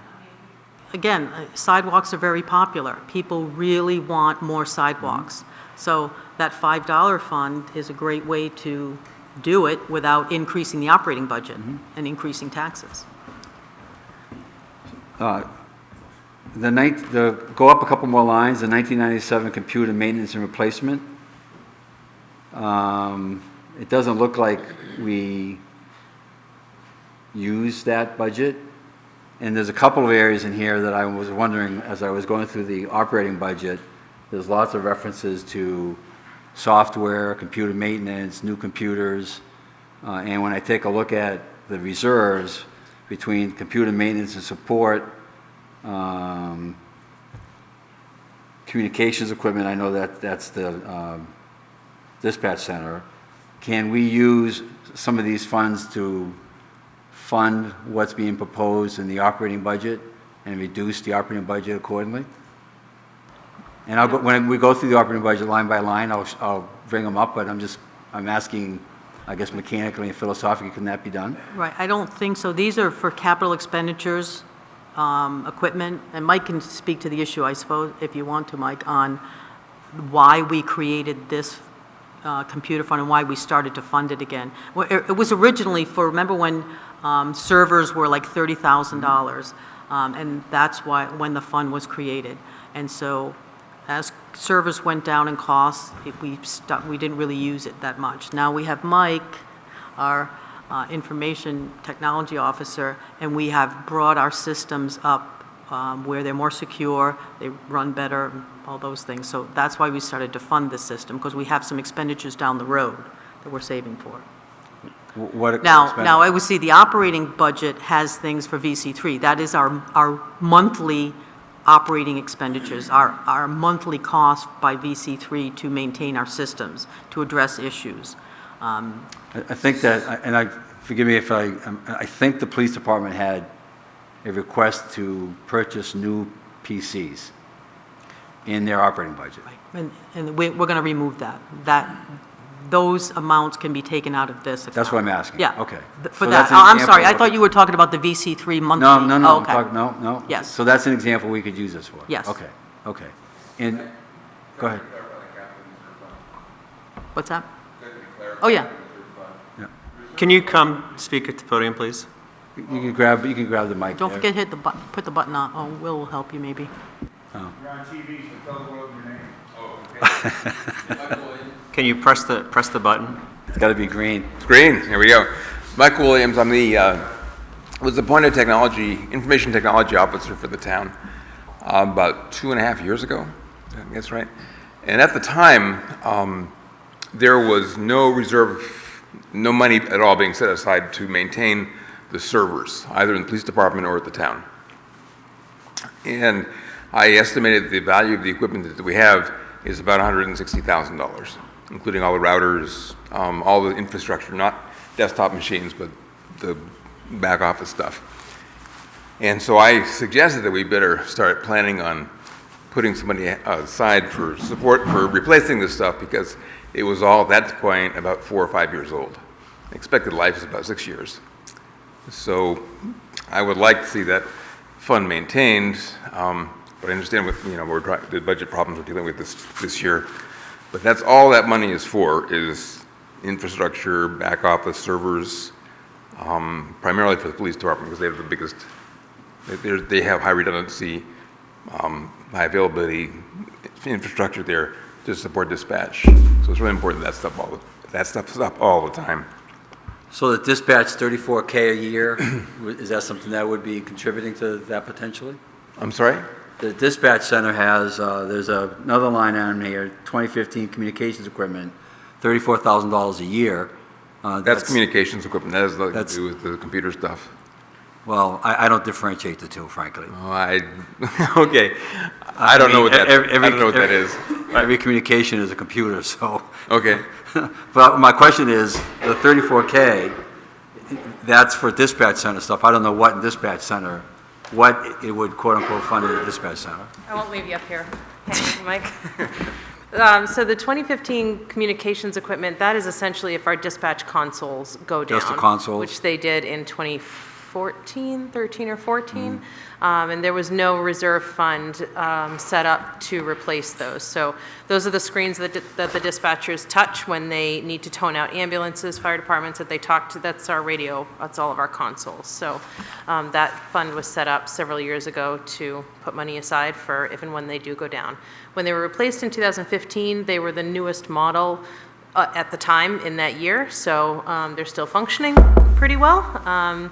Again, sidewalks are very popular. People really want more sidewalks. So that $5 fund is a great way to do it without increasing the operating budget and increasing taxes. Go up a couple more lines, the 1997 computer maintenance and replacement. It doesn't look like we use that budget. And there's a couple of areas in here that I was wondering, as I was going through the operating budget, there's lots of references to software, computer maintenance, new computers. And when I take a look at the reserves between computer maintenance and support, communications equipment, I know that's the dispatch center. Can we use some of these funds to fund what's being proposed in the operating budget and reduce the operating budget accordingly? And when we go through the operating budget line by line, I'll bring them up, but I'm asking, I guess mechanically and philosophically, can that be done? Right, I don't think so. These are for capital expenditures, equipment, and Mike can speak to the issue, I suppose, if you want to, Mike, on why we created this computer fund and why we started to fund it again. Well, it was originally for, remember when servers were like $30,000, and that's when the fund was created. And so as servers went down in cost, we didn't really use it that much. Now we have Mike, our information technology officer, and we have brought our systems up where they're more secure, they run better, all those things. So that's why we started to fund this system, because we have some expenditures down the road that we're saving for. What Now, expenditure? I would see the operating budget has things for VC3. That is our monthly operating expenditures, our monthly cost by VC3 to maintain our systems, to address issues. I think that, and forgive me if I think the police department had a request to purchase new PCs in their operating budget. And we're going to remove that. Those amounts can be taken out of this account. That's what I'm asking. Yeah. Okay. For So that. that's an I'm example sorry, I of- thought you were talking about the VC3 monthly. No, Oh, I'm okay. talking, no. Yes. So that's an example we could use this for? Yes. Okay. And, go ahead. What's that? Oh, yeah. Can you come speak at the podium, please? You can grab the mic Don't there. forget hit the button, put the button on. Oh, Will help you maybe. You're on TV, so tell the world your name. Can you press the button? It's got to be green. Green, here we go. Michael Williams, I'm was appointed information technology officer for the town about 2.5 years ago, I guess, right? And at the time, there was no money at all being set aside to maintain the servers, either in the police department or at the town. And I estimated the value of the equipment that we have is about $160,000, including all the routers, all the infrastructure, not desktop machines, but the back office stuff. And so I suggested that we better start planning on putting somebody aside for support for replacing this stuff, because it was all at that point about 4 or 5 years old. Expected life is about 6 years. So I would like to see that fund maintained, but I understand the budget problems we're dealing with this year. But that's all that money is for, is infrastructure, back office, servers, primarily for the police department, because they have the biggest, they have high redundancy, high availability infrastructure there to support dispatch. So it's really important that stuff's up all the time. So the dispatch, $34K a year, is that something that would be contributing to that potentially? I'm sorry? The dispatch center has, there's another line item here, 2015 communications equipment, $34,000 a year. That's communications equipment. That has nothing to do with the computer stuff. Well, I don't differentiate the two, frankly. Oh, okay. I don't know what that is. Every communication is a computer, so. Okay. But my question is, the $34K, that's for dispatch center stuff. I don't know what in dispatch center, what it would quote-unquote fund in the dispatch center. I won't leave you up here hanging, Mike. So the 2015 communications equipment, that is essentially if our dispatch consoles go down. Just the consoles? Which they did in 13 or 14. And there was no reserve fund set up to replace those. So those are the screens that the dispatchers touch when they need to tone out ambulances, fire departments that they talk to. That's our radio, that's all of our consoles. So that fund was set up several years ago to put money aside for if and when they do go down. When they were replaced in 2015, they were the newest model at the time in that year. So they're still functioning pretty well.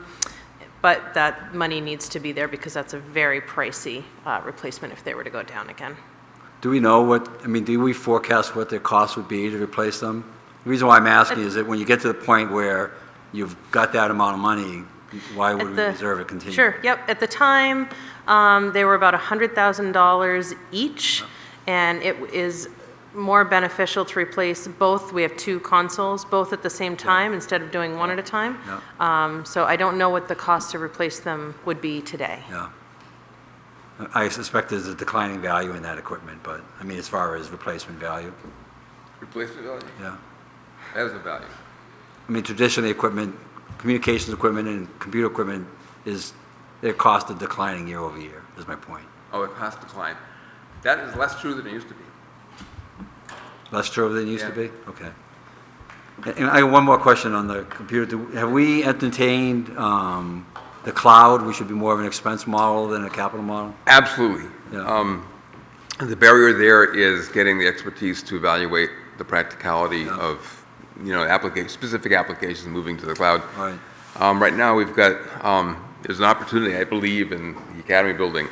But that money needs to be there because that's a very pricey replacement if they were to go down again. Do we know do we forecast what their cost would be to replace them? The reason why I'm asking is that when you get to the point where you've got that amount of money, why would we reserve it continually? Sure, yep. At the time, they were about $100,000 each, and it is more beneficial to replace both. We have two consoles, both at the same time, instead of doing one at a time. Yeah. So I don't know what the cost to replace them would be today. Yeah. I suspect there's a declining value in that equipment, but, as far as replacement value. Replacement value? Yeah. That is a value. Traditionally, communications equipment and computer equipment their cost is declining year over year, is my point. Oh, it has declined. That is less true than it used to be. Less true than it used to Yeah. be? Okay. And I have one more question on the computer. Have we entertained the cloud? We should be more of an expense model than a capital model? Absolutely. Yeah. The barrier there is getting the expertise to evaluate the practicality of, specific applications moving to the cloud. Right. Right now, we've got, there's an opportunity, I believe, in the Academy building,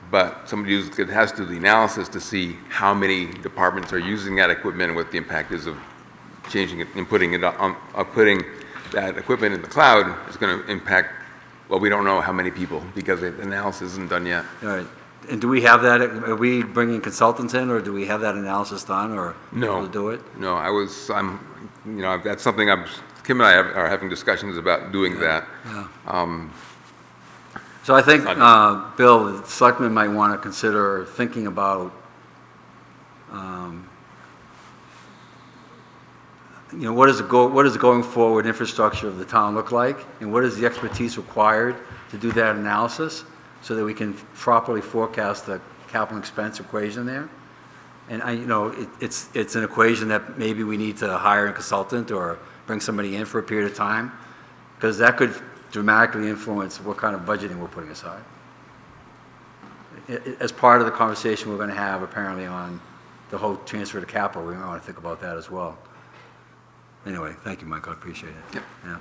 but somebody has to do the analysis to see how many departments are using that equipment and what the impact is of changing it and putting that equipment in the cloud is going to impact, well, we don't know how many people because the analysis isn't done yet. All right. And do we have that, are we bringing consultants in, or do we have that analysis done, or No. able to do it? No, that's something Kim and I are having discussions about doing that. Yeah. So I think, Bill, the selectmen might want to consider thinking about, what is the going forward infrastructure of the town look like, and what is the expertise required to do that analysis, so that we can properly forecast the capital expense equation there. And it's an equation that maybe we need to hire a consultant or bring somebody in for a period of time, because that could dramatically influence what kind of budgeting we're putting aside. As part of the conversation we're going to have apparently on the whole transfer to capital, we might want to think about that as well. Anyway, thank you, Michael, I appreciate it. Yep. Yeah.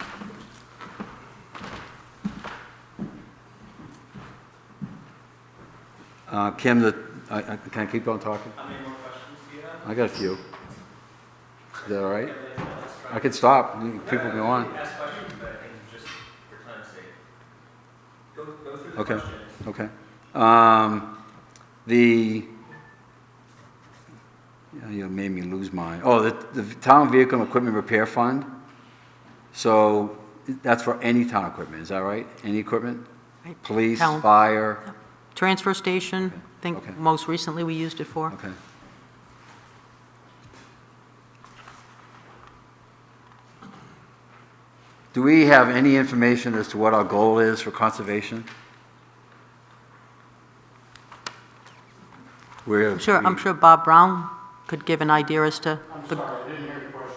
Kim, can I keep on talking? How many more questions do you have? I got a few. Is that all right? I can stop. People go on. Ask questions, but I think just for time's sake. Go through the Okay. questions. Okay. You made me lose mine. Oh, the town vehicle and equipment repair fund. So that's for any town equipment, is that right? Any equipment? Right. Police, Town. fire? Transfer station, I think Okay. most recently we used it for. Okay. Do we have any information as to what our goal is for conservation? I'm sure Bob Brown could give an idea as to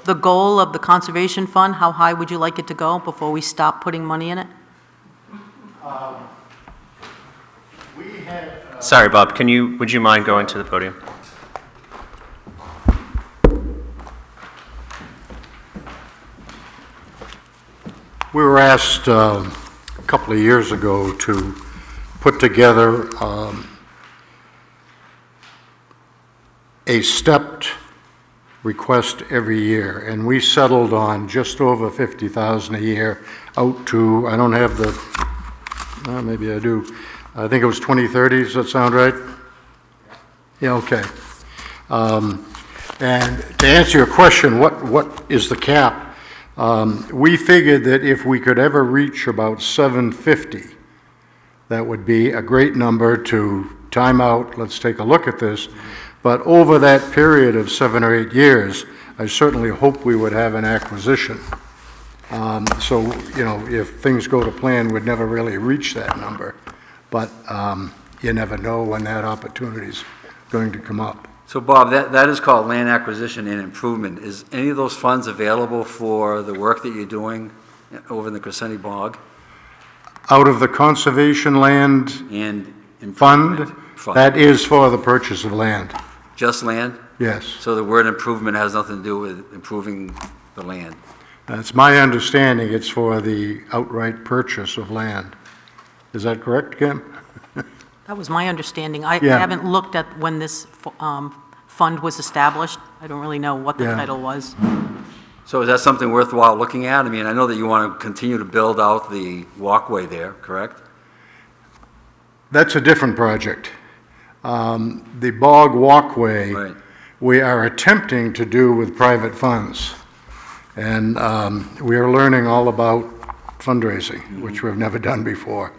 the goal of the conservation fund. How high would you like it to go before we stop putting money in it? Sorry, Bob, would you mind going to the podium? We were asked a couple of years ago to put together a stepped request every year, and we settled on just over $50,000 a year out to, I don't have the, maybe I do, I think it was 2030, does that sound right? Yeah, okay. And to answer your question, what is the cap? We figured that if we could ever reach about 750, that would be a great number to time out, let's take a look at this. But over that period of 7 or 8 years, I certainly hope we would have an acquisition. So, if things go to plan, we'd never really reach that number. But you never know when that opportunity's going to come up. So Bob, that is called land acquisition and improvement. Is any of those funds available for the work that you're doing over in the Crescenti Bog? Out of the conservation land And fund, improvement that is for the purchase of land, Just land? yes. So the word improvement has nothing to do with improving the land? That's my understanding, it's for the outright purchase of land. Is that correct, Kim? That was my understanding. I Yeah. haven't looked at when this fund was established. I don't really know what the Yeah. title was. So is that something worthwhile looking at? I mean, I know that you want to continue to build out the walkway there, correct? That's a different project. The bog walkway, Right. we are attempting to do with private funds. And we are learning all about fundraising, which we've never done before.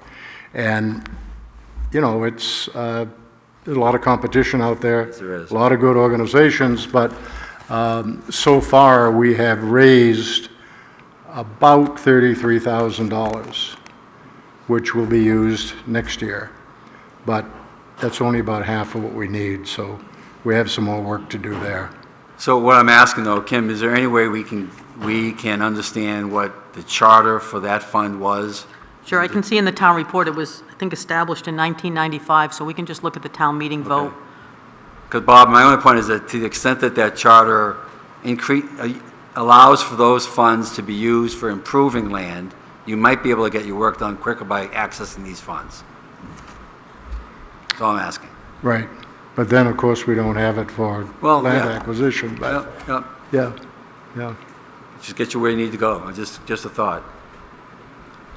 And, it's, there's a lot of competition out there. Yes, there is. A lot of good organizations, but so far we have raised about $33,000, which will be used next year. But that's only about half of what we need, so we have some more work to do there. So what I'm asking though, Kim, is there any way we can understand what the charter for that fund was? Sure, I can see in the town report, it was, I think, established in 1995, so we can just look at the town meeting vote. Because Bob, my only point is that to the extent that that charter allows for those funds to be used for improving land, you might be able to get your work done quicker by accessing these funds. That's all I'm asking. Right. But then, of course, we don't have it for Well, land yeah. acquisition, but, Yep. yeah, yeah. just get you where you need to go. Just a thought.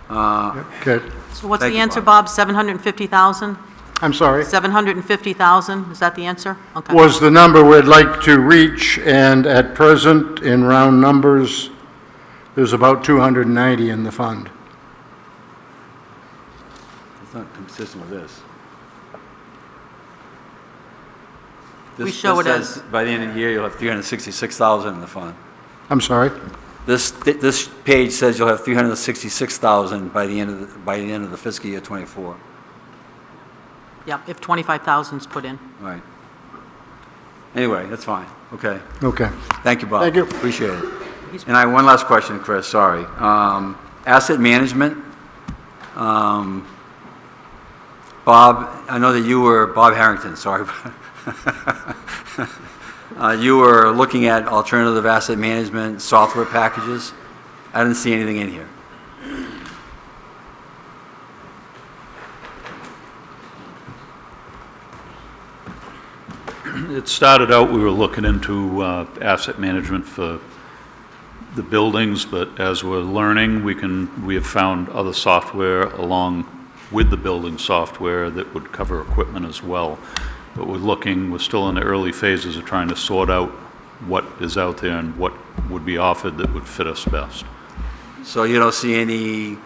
Okay. So what's Thank the you, answer, Bob. Bob? 750,000? I'm sorry. 750,000, is that the answer? Okay. Was the number we'd like to reach, and at present, in round numbers, there's about 290 in the fund. It's not consistent with this. We show it as- says by the end of the year, you'll have 366,000 in the fund. I'm sorry? This page says you'll have 366,000 by the end of the fiscal year '24. Yeah, if 25,000 is put in. Right. Anyway, that's fine. Okay. Okay. Thank you, Bob. Thank you. Appreciate it. And I have one last question, Chris, sorry. Asset management. Bob, I know that you were, Bob Harrington, sorry. You were looking at alternative asset management software packages. I didn't see anything in here. It started out, we were looking into asset management for the buildings, but as we're learning, we have found other software along with the building software that would cover equipment as well. But we're still in the early phases of trying to sort out what is out there and what would be offered that would fit us best. So you don't see any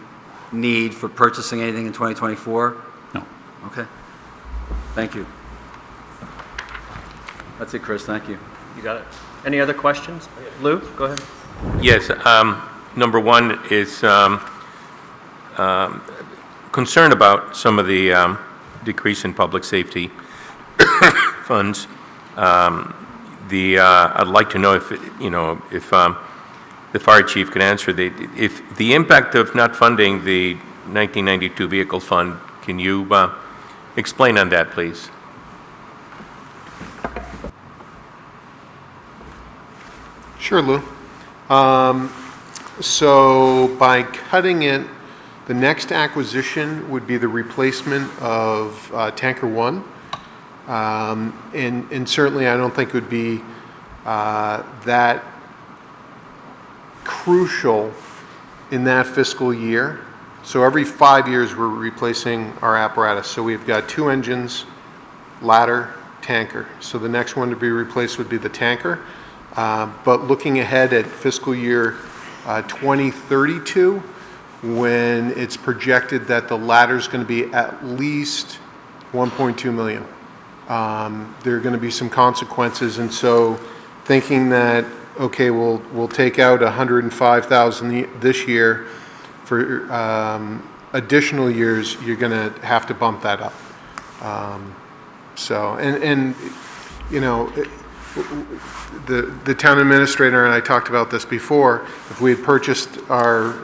need for purchasing anything in 2024? No. Okay. Thank you. That's it, Chris. Thank you. You got it. Any other questions? Lou, go ahead. Yes, number one is concerned about some of the decrease in public safety funds. I'd like to know if the fire chief can answer if the impact of not funding the 1992 vehicle fund. Can you explain on that, please? Sure, Lou. So by cutting it, the next acquisition would be the replacement of Tanker 1. And certainly I don't think it would be that crucial in that fiscal year. So every 5 years we're replacing our apparatus. So we've got 2 engines, ladder, tanker. So the next one to be replaced would be the tanker. But looking ahead at fiscal year 2032, when it's projected that the ladder is going to be at least 1.2 million. There are going to be some consequences, and so thinking that, okay, we'll take out 105,000 this year, for additional years, you're going to have to bump that up. You know, the town administrator and I talked about this before. If we had purchased our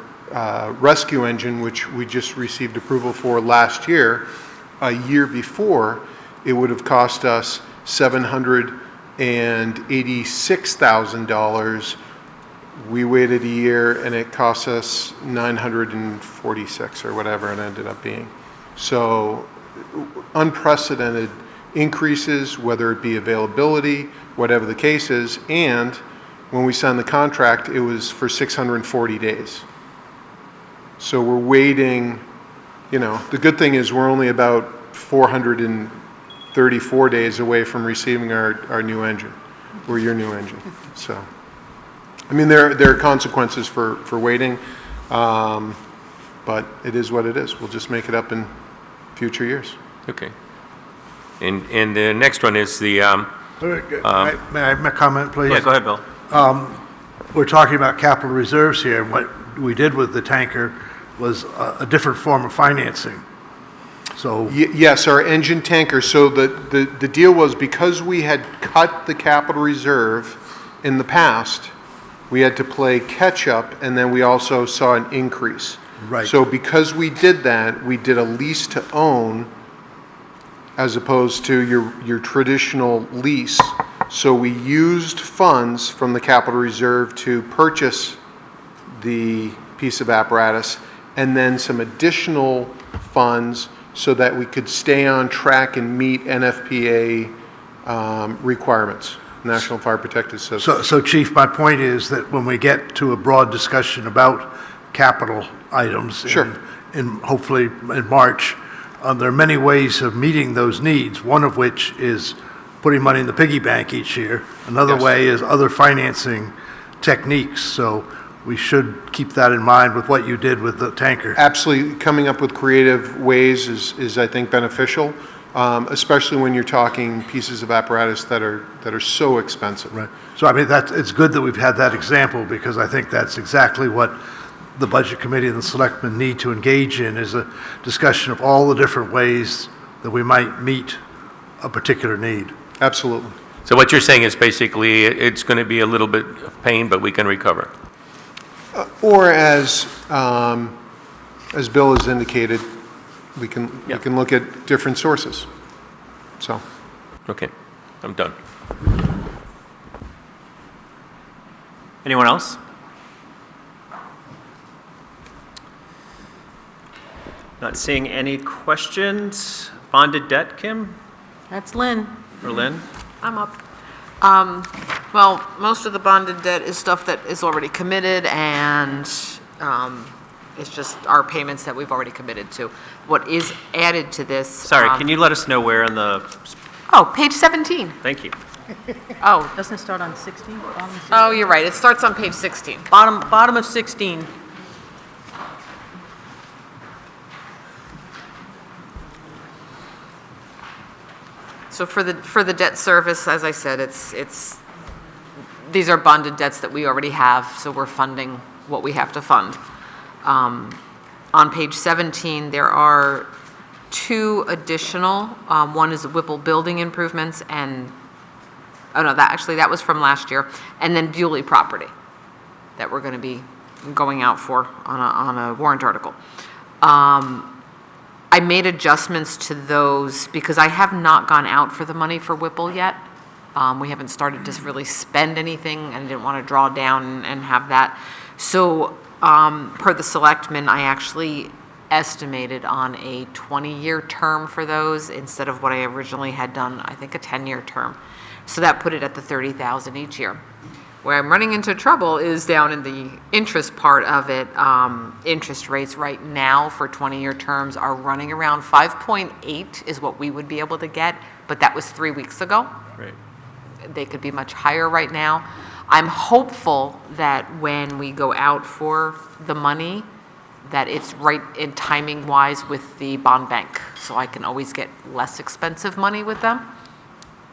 rescue engine, which we just received approval for last year, a year before, it would have cost us $786,000. We waited a year and it cost us $946 or whatever it ended up being. So unprecedented increases, whether it be availability, whatever the case is, and when we signed the contract, it was for 640 days. So we're waiting, you know, the good thing is we're only about 434 days away from receiving our new engine, or your new engine. So, I mean, there are consequences for waiting, but it is what it is. We'll just make it up in future years. Okay. And the next one is the... May I have a comment, please? Yeah, go ahead, Bill. We're talking about capital reserves here. What we did with the tanker was a different form of financing. So Yes, our engine tanker. So the deal was, because we had cut the capital reserve in the past, we had to play catch up, and then we also saw an increase. Right. So because we did that, we did a lease to own as opposed to your traditional lease. So we used funds from the capital reserve to purchase the piece of apparatus, and then some additional funds so that we could stay on track and meet NFPA requirements. National Fire Protective Association. So Chief, my point is that when we get to a broad discussion about capital items Sure. in hopefully in March, there are many ways of meeting those needs, one of which is putting money in the piggy bank each year. Another Yes. way is other financing techniques. So we should keep that in mind with what you did with the tanker. Absolutely, coming up with creative ways is I think, beneficial, especially when you're talking pieces of apparatus that are so expensive. Right. So I mean, it's good that we've had that example, because I think that's exactly what the Budget Committee and the Selectmen need to engage in, is a discussion of all the different ways that we might meet a particular need. Absolutely. So what you're saying is basically, it's going to be a little bit of pain, but we can recover. Or as Bill has indicated, we can look at different sources. So, Okay, I'm done. Anyone else? Not seeing any questions. Bonded debt, Kim That's Lynn. or Lynn? I'm up. Well, most of the bonded debt is stuff that is already committed, and it's just our payments that we've already committed to. What is added to this... Sorry, can you let us know where on the, Oh, page 17. thank you. Oh, Doesn't it start on 16? Bottom of 16? oh, you're right. It starts on page 16. Bottom of 16. So for the debt service, as I said, these are bonded debts that we already have, so we're funding what we have to fund. On page 17, there are two additional. One is Whipple building improvements, and, oh no, that was from last year, and then Bewley property that we're going to be going out for on a warrant article. I made adjustments to those because I have not gone out for the money for Whipple yet. We haven't started to really spend anything, and I didn't want to draw down and have that. So per the Selectmen, I actually estimated on a 20-year term for those instead of what I originally had done, I think a 10-year term. So that put it at the $30,000 each year. Where I'm running into trouble is down in the interest part of it. Interest rates right now for 20-year terms are running around 5.8 is what we would be able to get, but that was 3 weeks ago. Right. They could be much higher right now. I'm hopeful that when we go out for the money, that it's right in timing-wise with the bond bank, so I can always get less expensive money with them.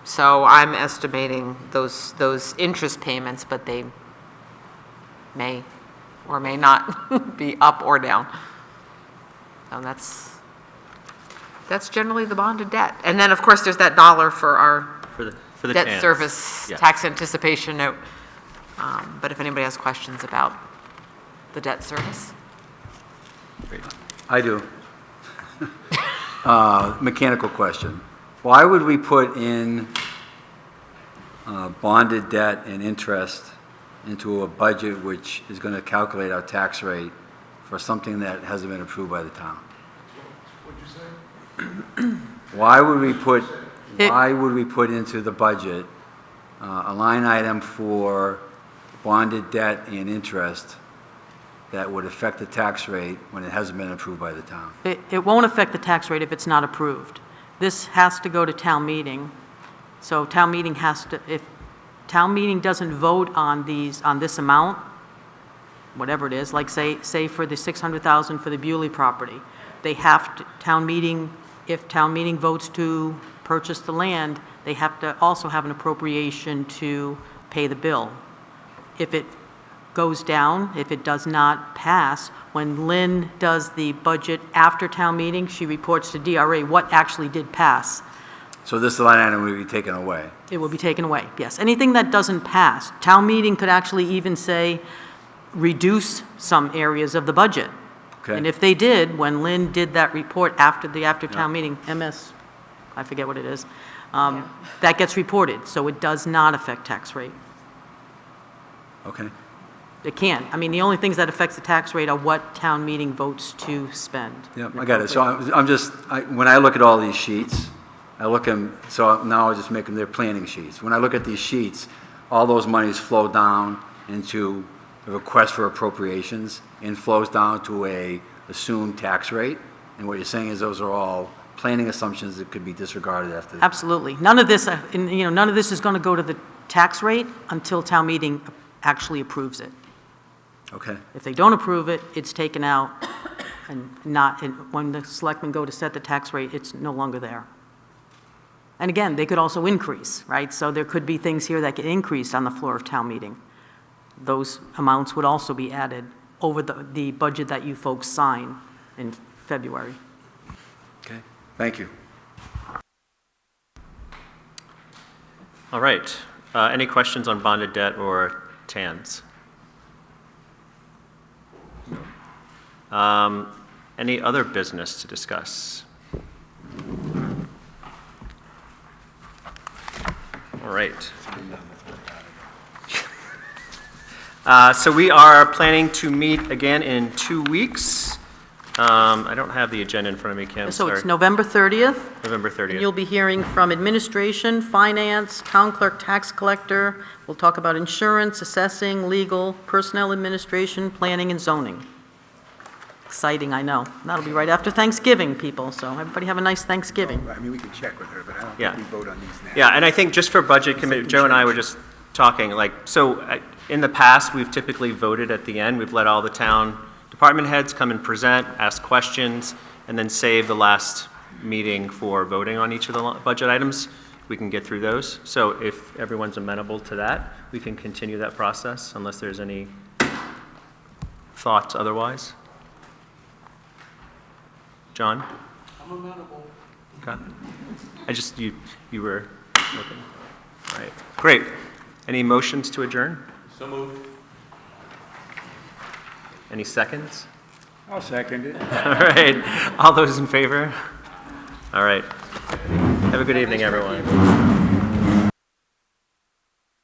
So I'm estimating those interest payments, but they may or may not be up or down. So that's generally the bonded debt. And then, of course, there's that dollar for our For the debt TANs. service Yeah. tax anticipation note. But if anybody has questions about the debt service. I do. Mechanical question. Why would we put in bonded debt and interest into a budget which is going to calculate our tax rate for something that hasn't been approved by the town? Why would we put into the budget a line item for bonded debt and interest that would affect the tax rate when it hasn't been approved by the town? It won't affect the tax rate if it's not approved. This has to go to town meeting. So town meeting has to, if town meeting doesn't vote on this amount, whatever it is, like say for the $600,000 for the Bewley property, they have to, if town meeting votes to purchase the land, they have to also have an appropriation to pay the bill. If it goes down, if it does not pass, when Lynn does the budget after town meeting, she reports to DRA what actually did pass. So this line item will be taken away? It will be taken away, yes. Anything that doesn't pass, town meeting could actually even say, reduce some areas of the budget. Okay. And if they did, when Lynn did that report after town meeting, I forget what it is, that gets reported, so it does not affect tax rate. Okay. It can't. I mean, the only things that affects the tax rate are what town meeting votes to spend. Yep, I got it. So I'm just, when I look at all these sheets, I look at, so now I just make them their planning sheets. When I look at these sheets, all those monies flow down into a request for appropriations and flows down to a assumed tax rate. And what you're saying is those are all planning assumptions that could be disregarded after. Absolutely. None of this, none of this is going to go to the tax rate until town meeting actually approves it. Okay. If they don't approve it, it's taken out, and when the selectmen go to set the tax rate, it's no longer there. And again, they could also increase, right? So there could be things here that get increased on the floor of town meeting. Those amounts would also be added over the budget that you folks sign in February. Okay. Thank you. All right. Any questions on bonded debt or TANs? Any other business to discuss? All right. So we are planning to meet again in 2 weeks. I don't have the agenda in front of me, Kim, So sorry. it's November 30th. November 30th. And you'll be hearing from administration, finance, town clerk, tax collector. We'll talk about insurance, assessing, legal, personnel administration, planning, and zoning. Exciting, I know. That'll be right after Thanksgiving, people, so everybody have a nice Thanksgiving. I mean, we can check with her, but I don't Yeah. think we vote on these now. Yeah, and I think just for budget committee, Joe and I were just talking, in the past, we've typically voted at the end. We've let all the town department heads come and present, ask questions, and then save the last meeting for voting on each of the budget items. We can get through those. So if everyone's amenable to that, we can continue that process unless there's any thoughts otherwise. John? I'm amenable. Okay. You were looking. All right, great. Any motions to adjourn? So moved. Any seconds? I'll second it. All right, all those in favor? All right. Have a good evening, everyone.